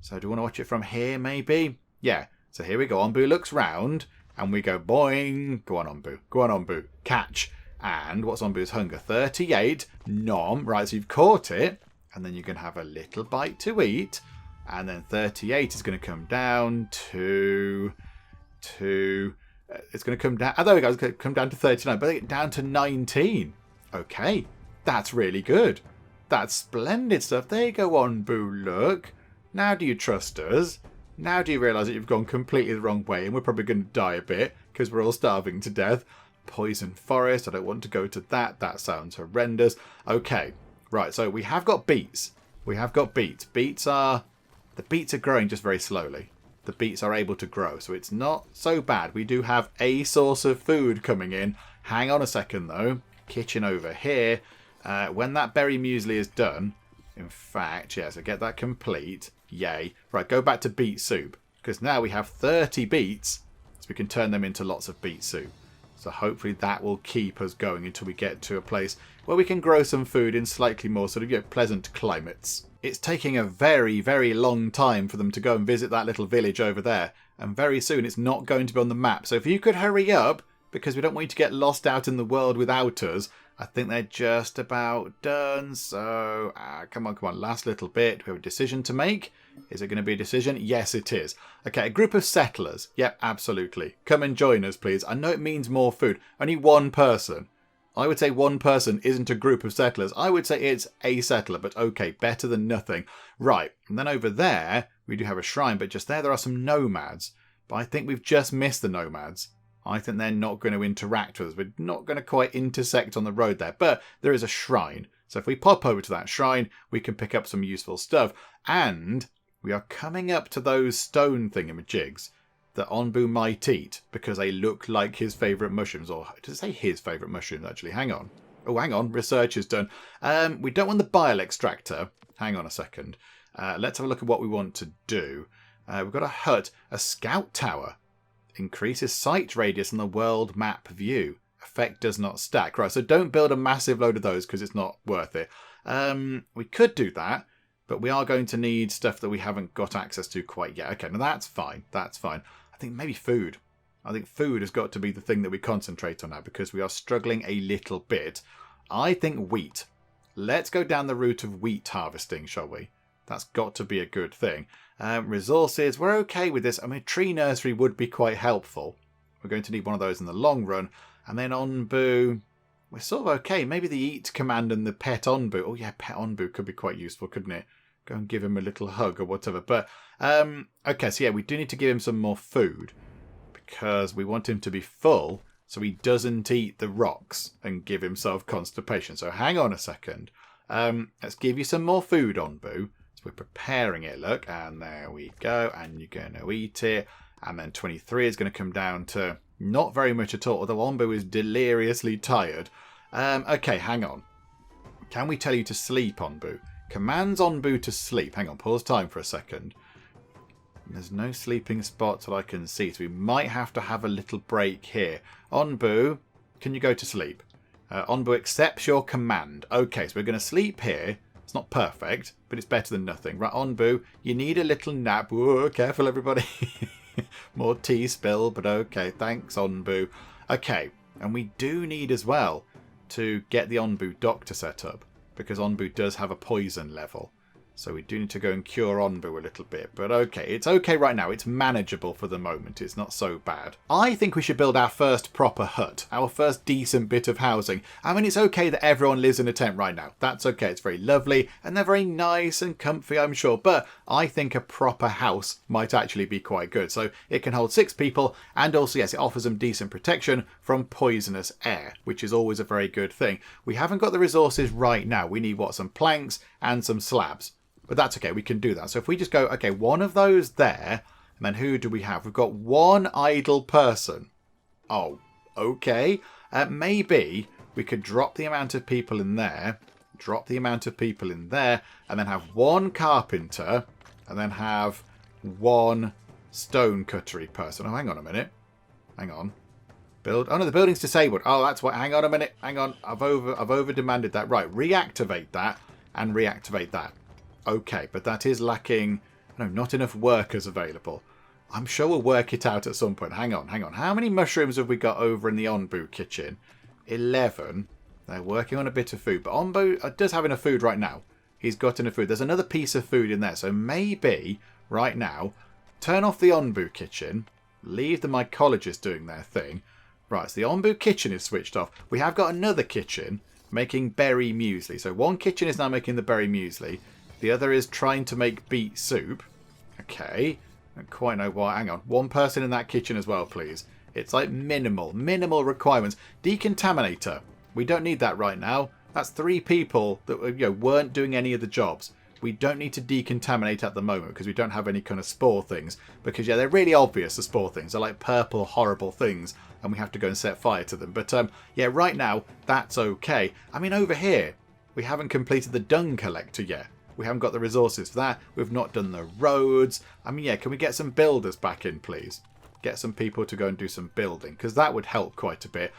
So do you want to watch it from here, maybe? Yeah. So here we go. Onbu looks round, and we go boing. Go on, Onbu. Go on, Onbu. Catch. And what's Onbu's hunger? 38. Nom. Right, so you've caught it. And then you can have a little bite to eat. And then 38 is going to come down to... it's going to come down... Oh, there we go. It's going to come down to 39. But down to 19. Okay. That's really good. That's splendid stuff. There you go, Onbu. Look. Now do you trust us? Now do you realise that you've gone completely the wrong way and we're probably going to die a bit because we're all starving to death? Poison forest. I don't want to go to that. That sounds horrendous. Okay. Right. So we have got beets. We have got beets. The beets are growing just very slowly. The beets are able to grow. So it's not so bad. We do have a source of food coming in. Hang on a second though. Kitchen over here. When that berry muesli is done... In fact, yeah, so get that complete. Yay. Right, go back to beet soup. Because now we have 30 beets. So we can turn them into lots of beet soup. So hopefully that will keep us going until we get to a place where we can grow some food in slightly more sort of pleasant climates. It's taking a very, very long time for them to go and visit that little village over there. And very soon it's not going to be on the map. So if you could hurry up, because we don't want you to get lost out in the world without us. I think they're just about done. So, come on. Last little bit. We have a decision to make. Is it going to be a decision? Yes, it is. Okay, a group of settlers. Yep, absolutely. Come and join us, please. I know it means more food. Only one person. I would say one person isn't a group of settlers. I would say it's a settler, but okay, better than nothing. Right, and then over there, we do have a shrine, but just there are some nomads. But I think we've just missed the nomads. I think they're not going to interact with us. We're not going to quite intersect on the road there. But there is a shrine. So if we pop over to that shrine, we can pick up some useful stuff. And we are coming up to those stone thingamajigs that Onbu might eat because they look like his favourite mushrooms. Or does it say his favourite mushrooms, actually? Hang on. Oh, hang on. Research is done. We don't want the bile extractor. Hang on a second. Let's have a look at what we want to do. We've got a hut. A scout tower. Increases sight radius on the world map view. Effect does not stack. Right, so don't build a massive load of those because it's not worth it. We could do that, but we are going to need stuff that we haven't got access to quite yet. Okay, now that's fine. That's fine. I think maybe food. I think food has got to be the thing that we concentrate on now because we are struggling a little bit. I think wheat. Let's go down the route of wheat harvesting, shall we? That's got to be a good thing. Resources, we're okay with this. I mean, tree nursery would be quite helpful. We're going to need one of those in the long run. And then Onbu, we're sort of okay. Maybe the eat command and the pet Onbu. Oh yeah, pet Onbu could be quite useful, couldn't it? Go and give him a little hug or whatever. But, okay, so yeah, we do need to give him some more food. Because we want him to be full so he doesn't eat the rocks and give himself constipation. So hang on a second. Let's give you some more food, Onbu. So we're preparing it, look, and there we go, and you're going to eat it, and then 23 is going to come down to not very much at all, although Onbu is deliriously tired. Okay, hang on. Can we tell you to sleep, Onbu? Commands Onbu to sleep. Hang on, pause time for a second. There's no sleeping spots that I can see, so we might have to have a little break here. Onbu, can you go to sleep? Onbu accepts your command. Okay, so we're going to sleep here. It's not perfect, but it's better than nothing. Right, Onbu, you need a little nap. Whoa, careful, everybody. More tea spill, but okay. Thanks, Onbu. Okay, and we do need as well to get the Onbu doctor set up, because Onbu does have a poison level. So we do need to go and cure Onbu a little bit. But okay, it's okay right now. It's manageable for the moment. It's not so bad. I think we should build our first proper hut. Our first decent bit of housing. I mean, it's okay that everyone lives in a tent right now. That's okay. It's very lovely. And they're very nice and comfy, I'm sure. But I think a proper house might actually be quite good. So it can hold 6 people. And also, yes, it offers them decent protection from poisonous air, which is always a very good thing. We haven't got the resources right now. We need, what, some planks and some slabs. But that's okay, we can do that. So if we just go, okay, one of those there, and then who do we have? We've got one idle person. Oh, okay. Maybe we could drop the amount of people in there, and then have one carpenter, and then have one stone cuttery person. Oh, hang on a minute. Hang on. Oh no, the building's disabled. Oh, that's what. Hang on a minute. Hang on. I've over demanded that. Right, reactivate that and reactivate that. Okay, but that is lacking, no, not enough workers available. I'm sure we'll work it out at some point. Hang on. How many mushrooms have we got over in the Onbu kitchen? 11. They're working on a bit of food, but Onbu does have enough food right now. He's got enough food. There's another piece of food in there, so maybe right now, turn off the Onbu kitchen, leave the mycologists doing their thing. Right, so the Onbu kitchen is switched off. We have got another kitchen making berry muesli. So one kitchen is now making the berry muesli. The other is trying to make beet soup. Okay. I don't quite know why. Hang on. One person in that kitchen as well, please. It's like minimal requirements. Decontaminator. We don't need that right now. That's 3 people that weren't doing any of the jobs. We don't need to decontaminate at the moment because we don't have any kind of spore things. Because, yeah, they're really obvious, the spore things. They're like purple, horrible things. And we have to go and set fire to them. But, yeah, right now, that's okay. I mean, over here, we haven't completed the dung collector yet. We haven't got the resources for that. We've not done the roads. I mean, yeah, can we get some builders back in, please? Get some people to go and do some building, because that would help quite a bit.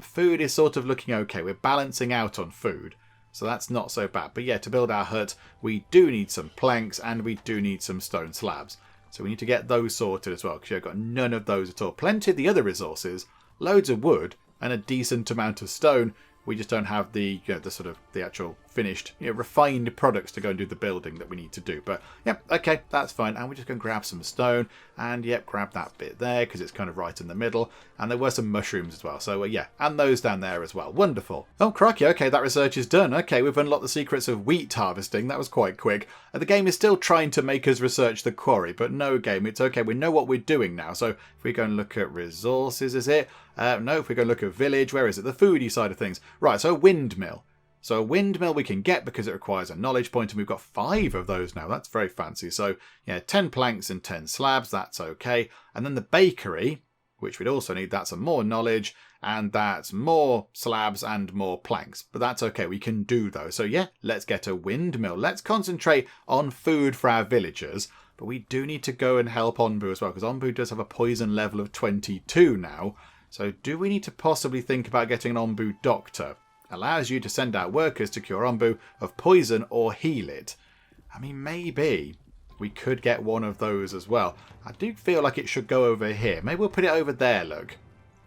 Food is sort of looking okay. We're balancing out on food, so that's not so bad. But yeah, to build our hut, we do need some planks and we do need some stone slabs. So we need to get those sorted as well, because you've got none of those at all. Plenty of the other resources, loads of wood and a decent amount of stone. We just don't have the the actual finished, refined products to go and do the building that we need to do. But yeah, okay, that's fine. And we're just going to grab some stone and yep, grab that bit there because it's kind of right in the middle. And there were some mushrooms as well. So yeah, and those down there as well. Wonderful. Oh, crikey. Okay, that research is done. Okay, we've unlocked the secrets of wheat harvesting. That was quite quick. The game is still trying to make us research the quarry, but no game. It's okay. We know what we're doing now. So if we go and look at resources, is it? No, if we go look at village, where is it? The foodie side of things. Right, so windmill. So a windmill we can get because it requires a knowledge point, and we've got 5 of those now. That's very fancy. So yeah, 10 planks and 10 slabs. That's okay. And then the bakery, which we'd also need, that's some more knowledge, and that's more slabs and more planks. But that's okay. We can do those. So yeah, let's get a windmill. Let's concentrate on food for our villagers. But we do need to go and help Onbu as well, because Onbu does have a poison level of 22 now. So do we need to possibly think about getting an Onbu doctor? Allows you to send out workers to cure Onbu of poison or heal it. I mean, maybe we could get one of those as well. I do feel like it should go over here. Maybe we'll put it over there, look.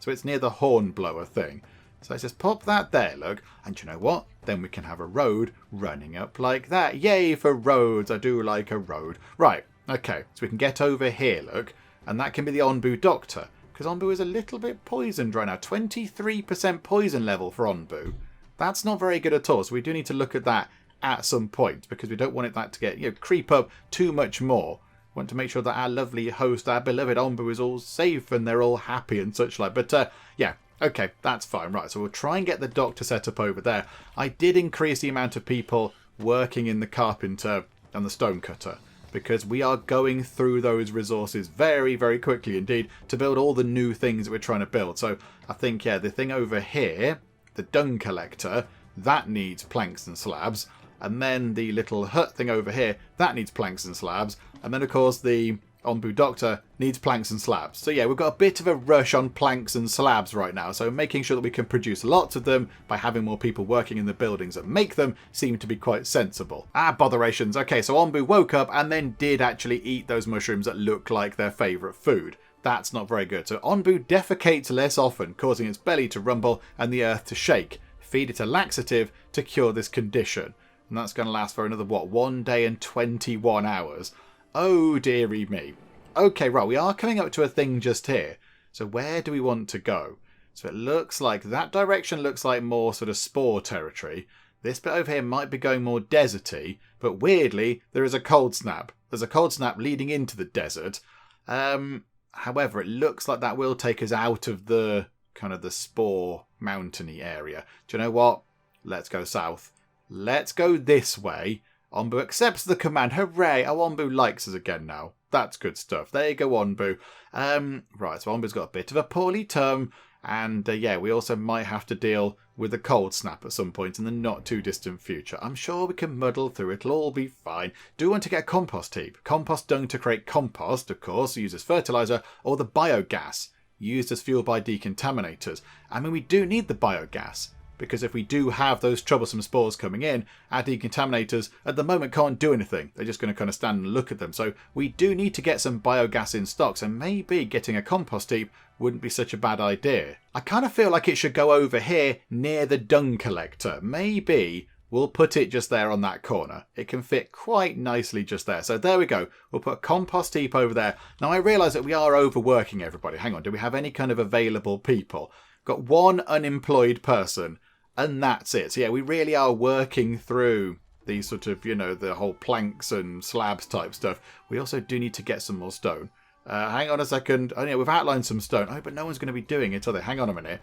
So it's near the hornblower thing. So let's just pop that there, look. And you know what? Then we can have a road running up like that. Yay for roads. I do like a road. Right. Okay. So we can get over here, look. And that can be the Onbu doctor. Because Onbu is a little bit poisoned right now. 23% poison level for Onbu. That's not very good at all. So we do need to look at that at some point, because we don't want that to get creep up too much more. We want to make sure that our lovely host, our beloved Onbu, is all safe and they're all happy and such like. But yeah, okay, that's fine. Right, so we'll try and get the doctor set up over there. I did increase the amount of people working in the carpenter and the stonecutter, because we are going through those resources very, very quickly indeed to build all the new things that we're trying to build. So I think, yeah, the thing over here, the dung collector, that needs planks and slabs. And then the little hut thing over here, that needs planks and slabs. And then, of course, the Onbu Doctor needs planks and slabs. So yeah, we've got a bit of a rush on planks and slabs right now. So making sure that we can produce lots of them by having more people working in the buildings that make them seem to be quite sensible. Botherations. Okay, so Onbu woke up and then did actually eat those mushrooms that look like their favourite food. That's not very good. So Onbu defecates less often, causing its belly to rumble and the earth to shake. Feed it a laxative to cure this condition. And that's going to last for another, 1 day and 21 hours. Oh, dearie me. Okay, right, we are coming up to a thing just here. So where do we want to go? So it looks like that direction looks like more sort of spore territory. This bit over here might be going more deserty, but weirdly, there is a cold snap. There's a cold snap leading into the desert. However, it looks like that will take us out of the kind of the spore mountainy area. Do you know what? Let's go south. Let's go this way. Onbu accepts the command. Hooray! Oh, Onbu likes us again now. That's good stuff. There you go, Onbu. Right, so Onbu's got a bit of a poorly term. And yeah, we also might have to deal with a cold snap at some point in the not too distant future. I'm sure we can muddle through. It'll all be fine. Do want to get a compost heap. Compost dung to create compost, of course, used as fertiliser, or the biogas used as fuel by decontaminators. I mean, we do need the biogas, because if we do have those troublesome spores coming in, our decontaminators at the moment can't do anything. They're just going to kind of stand and look at them. So we do need to get some biogas in stock. So maybe getting a compost heap wouldn't be such a bad idea. I kind of feel like it should go over here near the dung collector. Maybe we'll put it just there on that corner. It can fit quite nicely just there. So there we go. We'll put a compost heap over there. Now I realise that we are overworking everybody. Hang on, do we have any kind of available people? Got one unemployed person. And that's it. So yeah, we really are working through these sort of, you know, the whole planks and slabs type stuff. We also do need to get some more stone. Hang on a second. Oh yeah, we've outlined some stone. Oh, but no one's going to be doing it, are they? Hang on a minute.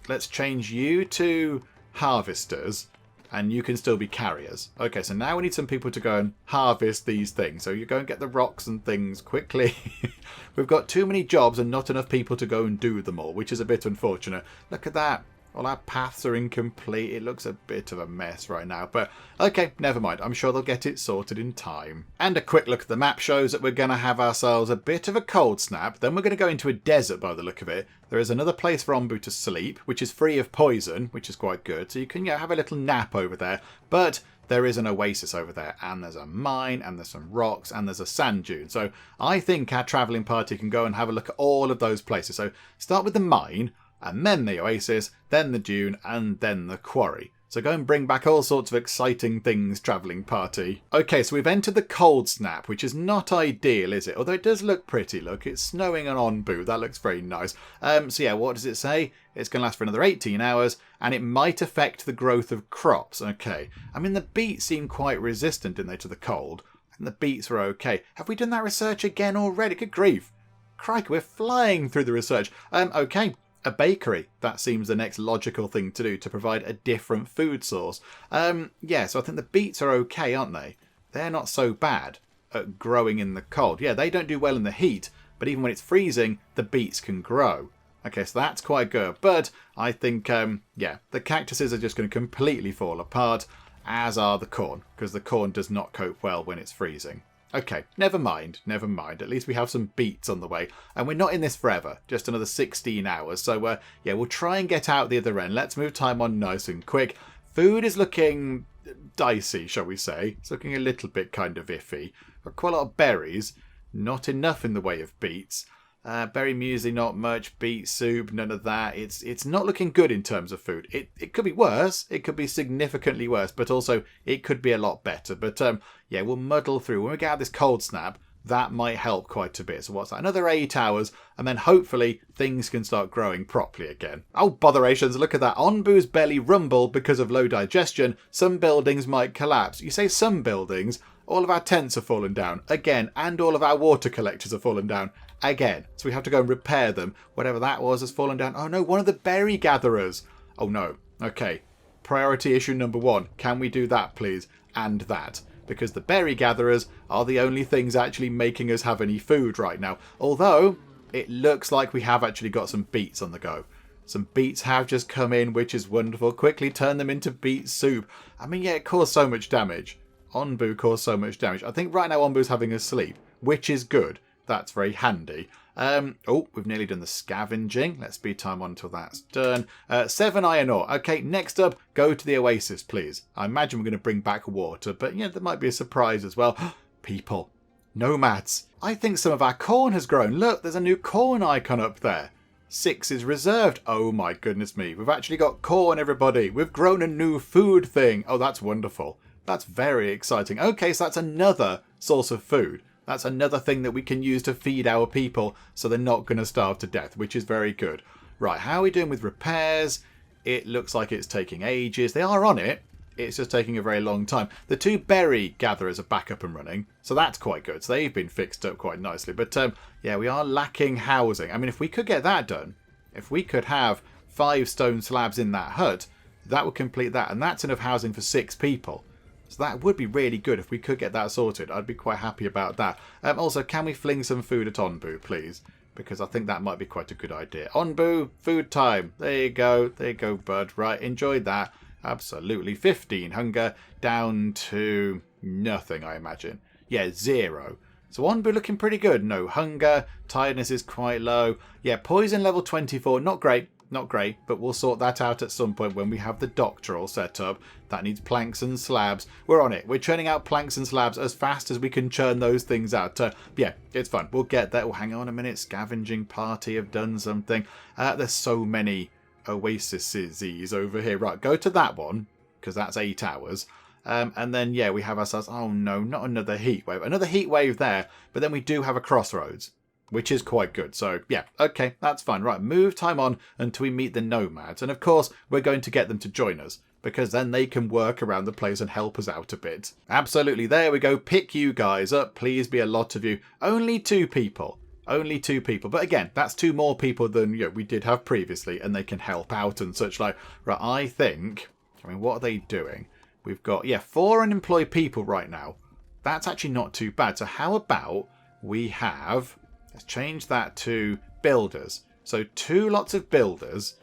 Let's change you to harvesters. And you can still be carriers. Okay, so now we need some people to go and harvest these things. So you go and get the rocks and things quickly. We've got too many jobs and not enough people to go and do them all, which is a bit unfortunate. Look at that. All our paths are incomplete. It looks a bit of a mess right now. But okay, never mind. I'm sure they'll get it sorted in time. And a quick look at the map shows that we're going to have ourselves a bit of a cold snap. Then we're going to go into a desert by the look of it. There is another place for Onbu to sleep, which is free of poison, which is quite good. So you can have a little nap over there. But there is an oasis over there. And there's a mine, and there's some rocks, and there's a sand dune. So I think our travelling party can go and have a look at all of those places. So start with the mine, and then the oasis, then the dune, and then the quarry. So go and bring back all sorts of exciting things, travelling party. Okay, so we've entered the cold snap, which is not ideal, is it? Although it does look pretty. Look, it's snowing on Onbu. That looks very nice. So yeah, what does it say? It's going to last for another 18 hours, and it might affect the growth of crops. Okay. I mean, the beets seem quite resistant, didn't they, to the cold? And the beets were okay. Have we done that research again already? Good grief. Crikey, we're flying through the research. Okay. A bakery. That seems the next logical thing to do to provide a different food source. Yeah, so I think the beets are okay, aren't they? They're not so bad at growing in the cold. Yeah, they don't do well in the heat, but even when it's freezing, the beets can grow. Okay, so that's quite good. But I think, yeah, the cactuses are just going to completely fall apart, as are the corn, because the corn does not cope well when it's freezing. Okay, never mind, never mind. At least we have some beets on the way. And we're not in this forever, just another 16 hours. So, yeah, we'll try and get out the other end. Let's move time on nice and quick. Food is looking dicey, shall we say. It's looking a little bit kind of iffy. Got quite a lot of berries. Not enough in the way of beets. Berry muesli, not much. Beet soup, none of that. It's not looking good in terms of food. It could be worse. It could be significantly worse, but also it could be a lot better. But yeah, we'll muddle through. When we get out this cold snap, that might help quite a bit. So what's that? Another 8 hours, and then hopefully things can start growing properly again. Oh, botherations, look at that. Onbu's belly rumbled because of low digestion. Some buildings might collapse. You say some buildings? All of our tents have fallen down again, and all of our water collectors have fallen down again. So we have to go and repair them. Whatever that was has fallen down. Oh no, one of the berry gatherers. Oh no. Okay. Priority issue number 1. Can we do that, please? And that. Because the berry gatherers are the only things actually making us have any food right now. Although, it looks like we have actually got some beets on the go. Some beets have just come in, which is wonderful. Quickly turn them into beet soup. I mean, yeah, it caused so much damage. Onbu caused so much damage. I think right now Onbu's having a sleep, which is good. That's very handy. Oh, we've nearly done the scavenging. Let's speed time on until that's done. 7 iron ore. Okay, next up, go to the oasis, please. I imagine we're going to bring back water, but yeah, there might be a surprise as well. People. Nomads. I think some of our corn has grown. Look, there's a new corn icon up there. 6 is reserved. Oh my goodness me. We've actually got corn, everybody. We've grown a new food thing. Oh, that's wonderful. That's very exciting. Okay, so that's another source of food. That's another thing that we can use to feed our people so they're not going to starve to death, which is very good. Right, how are we doing with repairs? It looks like it's taking ages. They are on it. It's just taking a very long time. The 2 berry gatherers are back up and running, so that's quite good. So they've been fixed up quite nicely. But yeah, we are lacking housing. I mean, if we could get that done, if we could have 5 stone slabs in that hut, that would complete that. And that's enough housing for 6 people. So that would be really good if we could get that sorted. I'd be quite happy about that. Also, can we fling some food at Onbu, please? Because I think that might be quite a good idea. Onbu, food time. There you go. There you go, bud. Right, enjoyed that. Absolutely. 15 hunger down to nothing, I imagine. Yeah, 0. So Onbu looking pretty good. No hunger. Tiredness is quite low. Yeah, poison level 24. Not great. Not great, but we'll sort that out at some point when we have the doctor all set up. That needs planks and slabs. We're on it. We're churning out planks and slabs as fast as we can churn those things out. Yeah, it's fun. We'll get there. Oh, hang on a minute. Scavenging party have done something. There's so many oases over here. Right, go to that one, because that's 8 hours. And then, yeah, we have ourselves... Oh, no, not another heat wave. Another heat wave there, but then we do have a crossroads, which is quite good. So, yeah, okay, that's fine. Right, move time on until we meet the nomads. And, of course, we're going to get them to join us, because then they can work around the place and help us out a bit. Absolutely, there we go. Pick you guys up. Please be a lot of you. Only 2 people. Only 2 people. But, again, that's 2 more people than we did have previously, and they can help out and such like. Right, I think... I mean, what are they doing? We've got, 4 unemployed people right now. That's actually not too bad. So, how about we have... Let's change that to builders. So 2 lots of builders,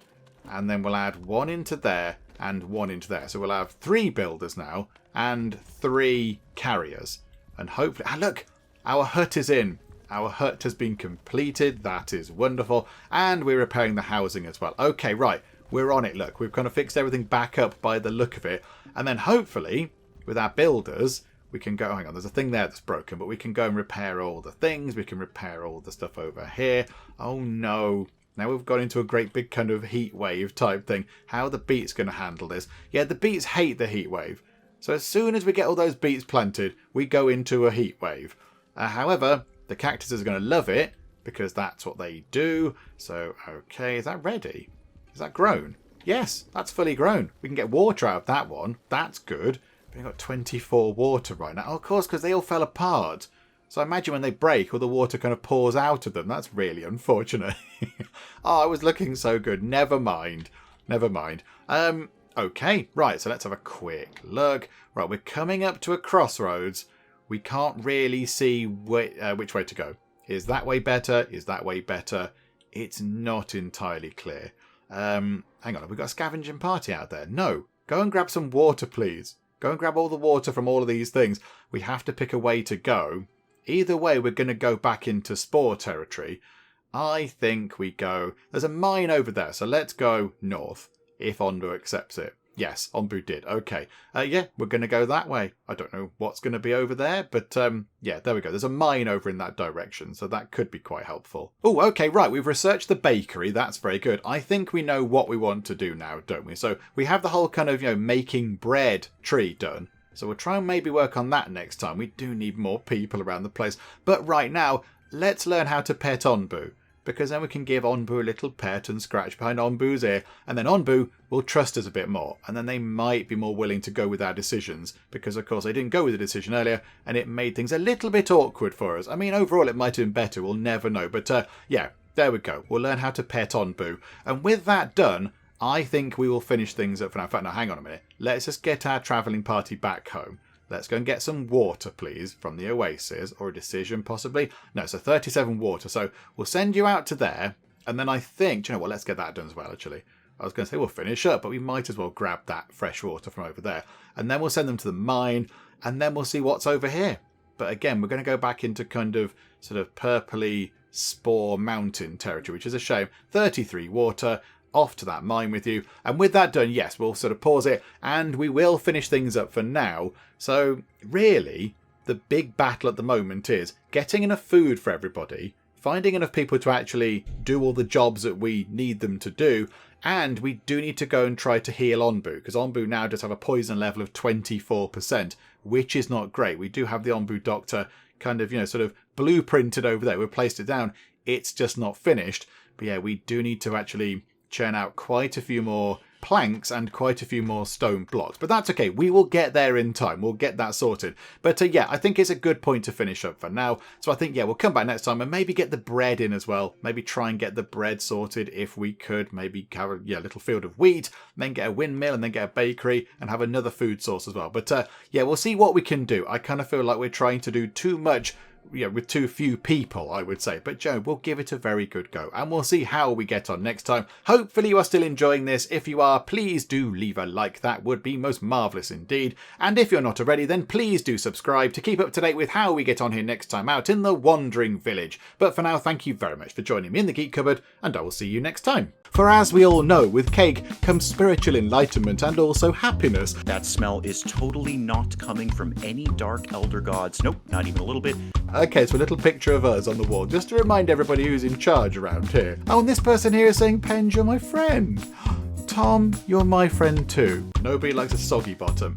and then we'll add 1 into there and 1 into there. So we'll have 3 builders now and 3 carriers. And hopefully... Ah, look! Our hut is in. Our hut has been completed. That is wonderful. And we're repairing the housing as well. Okay, right. We're on it. Look, we've kind of fixed everything back up by the look of it. And then hopefully, with our builders... We can go, hang on, there's a thing there that's broken, but we can go and repair all the things. We can repair all the stuff over here. Oh no. Now we've got into a great big kind of heat wave type thing. How are the beets going to handle this? Yeah, the beets hate the heat wave. So as soon as we get all those beets planted, we go into a heat wave. However, the cactuses are going to love it because that's what they do. So, okay, is that ready? Is that grown? Yes, that's fully grown. We can get water out of that one. That's good. We've got 24 water right now. Oh, of course, because they all fell apart. So I imagine when they break, all the water kind of pours out of them. That's really unfortunate. Oh, it was looking so good. Never mind. Never mind. Okay, right, so let's have a quick look. Right, we're coming up to a crossroads. We can't really see which way to go. Is that way better? Is that way better? It's not entirely clear. Hang on, have we got a scavenging party out there? No. Go and grab some water, please. Go and grab all the water from all of these things. We have to pick a way to go. Either way, we're going to go back into spore territory. I think we go... There's a mine over there, so let's go north, if Onbu accepts it. Yes, Onbu did. Okay. Yeah, we're going to go that way. I don't know what's going to be over there, but yeah, there we go. There's a mine over in that direction, so that could be quite helpful. Oh, okay, right. We've researched the bakery. That's very good. I think we know what we want to do now, don't we? So we have the whole kind of, making bread tree done. So we'll try and maybe work on that next time. We do need more people around the place. But right now, let's learn how to pet Onbu. Because then we can give Onbu a little pet and scratch behind Onbu's ear, and then Onbu will trust us a bit more, and then they might be more willing to go with our decisions, because of course they didn't go with the decision earlier, and it made things a little bit awkward for us. I mean, overall it might have been better, we'll never know, but yeah, there we go. We'll learn how to pet Onbu, and with that done, I think we will finish things up for now. In fact, no, hang on a minute. Let's just get our travelling party back home. Let's go and get some water, please, from the oasis, or a decision, possibly. No, so 37 water. So we'll send you out to there, and then I think, do you know what, let's get that done as well, actually. I was going to say we'll finish up, but we might as well grab that fresh water from over there. And then we'll send them to the mine, and then we'll see what's over here. But again, we're going to go back into kind of sort of purpley spore mountain territory, which is a shame. 33 water. Off to that mine with you. And with that done, yes, we'll sort of pause it and we will finish things up for now. So really, the big battle at the moment is getting enough food for everybody, finding enough people to actually do all the jobs that we need them to do, and we do need to go and try to heal Onbu, because Onbu now does have a poison level of 24%, which is not great. We do have the Onbu doctor kind of, sort of blueprinted over there. We've placed it down. It's just not finished. But yeah, we do need to actually churn out quite a few more planks and quite a few more stone blocks. But that's okay. We will get there in time. We'll get that sorted. But yeah, I think it's a good point to finish up for now. So I think, yeah, we'll come back next time and maybe get the bread in as well. Maybe try and get the bread sorted if we could. Maybe have a little field of wheat, then get a windmill and then get a bakery and have another food source as well. But yeah, we'll see what we can do. I kind of feel like we're trying to do too much with too few people, I would say. But Joe, we'll give it a very good go and we'll see how we get on next time. Hopefully you are still enjoying this. If you are, please do leave a like. That would be most marvellous indeed. And if you're not already, then please do subscribe to keep up to date with how we get on here next time out in the Wandering Village. But for now, thank you very much for joining me in the Geek Cupboard, and I will see you next time. For as we all know, with cake comes spiritual enlightenment and also happiness. That smell is totally not coming from any dark elder gods. Nope, not even a little bit. Okay, so a little picture of us on the wall, just to remind everybody who's in charge around here. Oh, and this person here is saying, Penge, you're my friend. Tom, you're my friend too. Nobody likes a soggy bottom.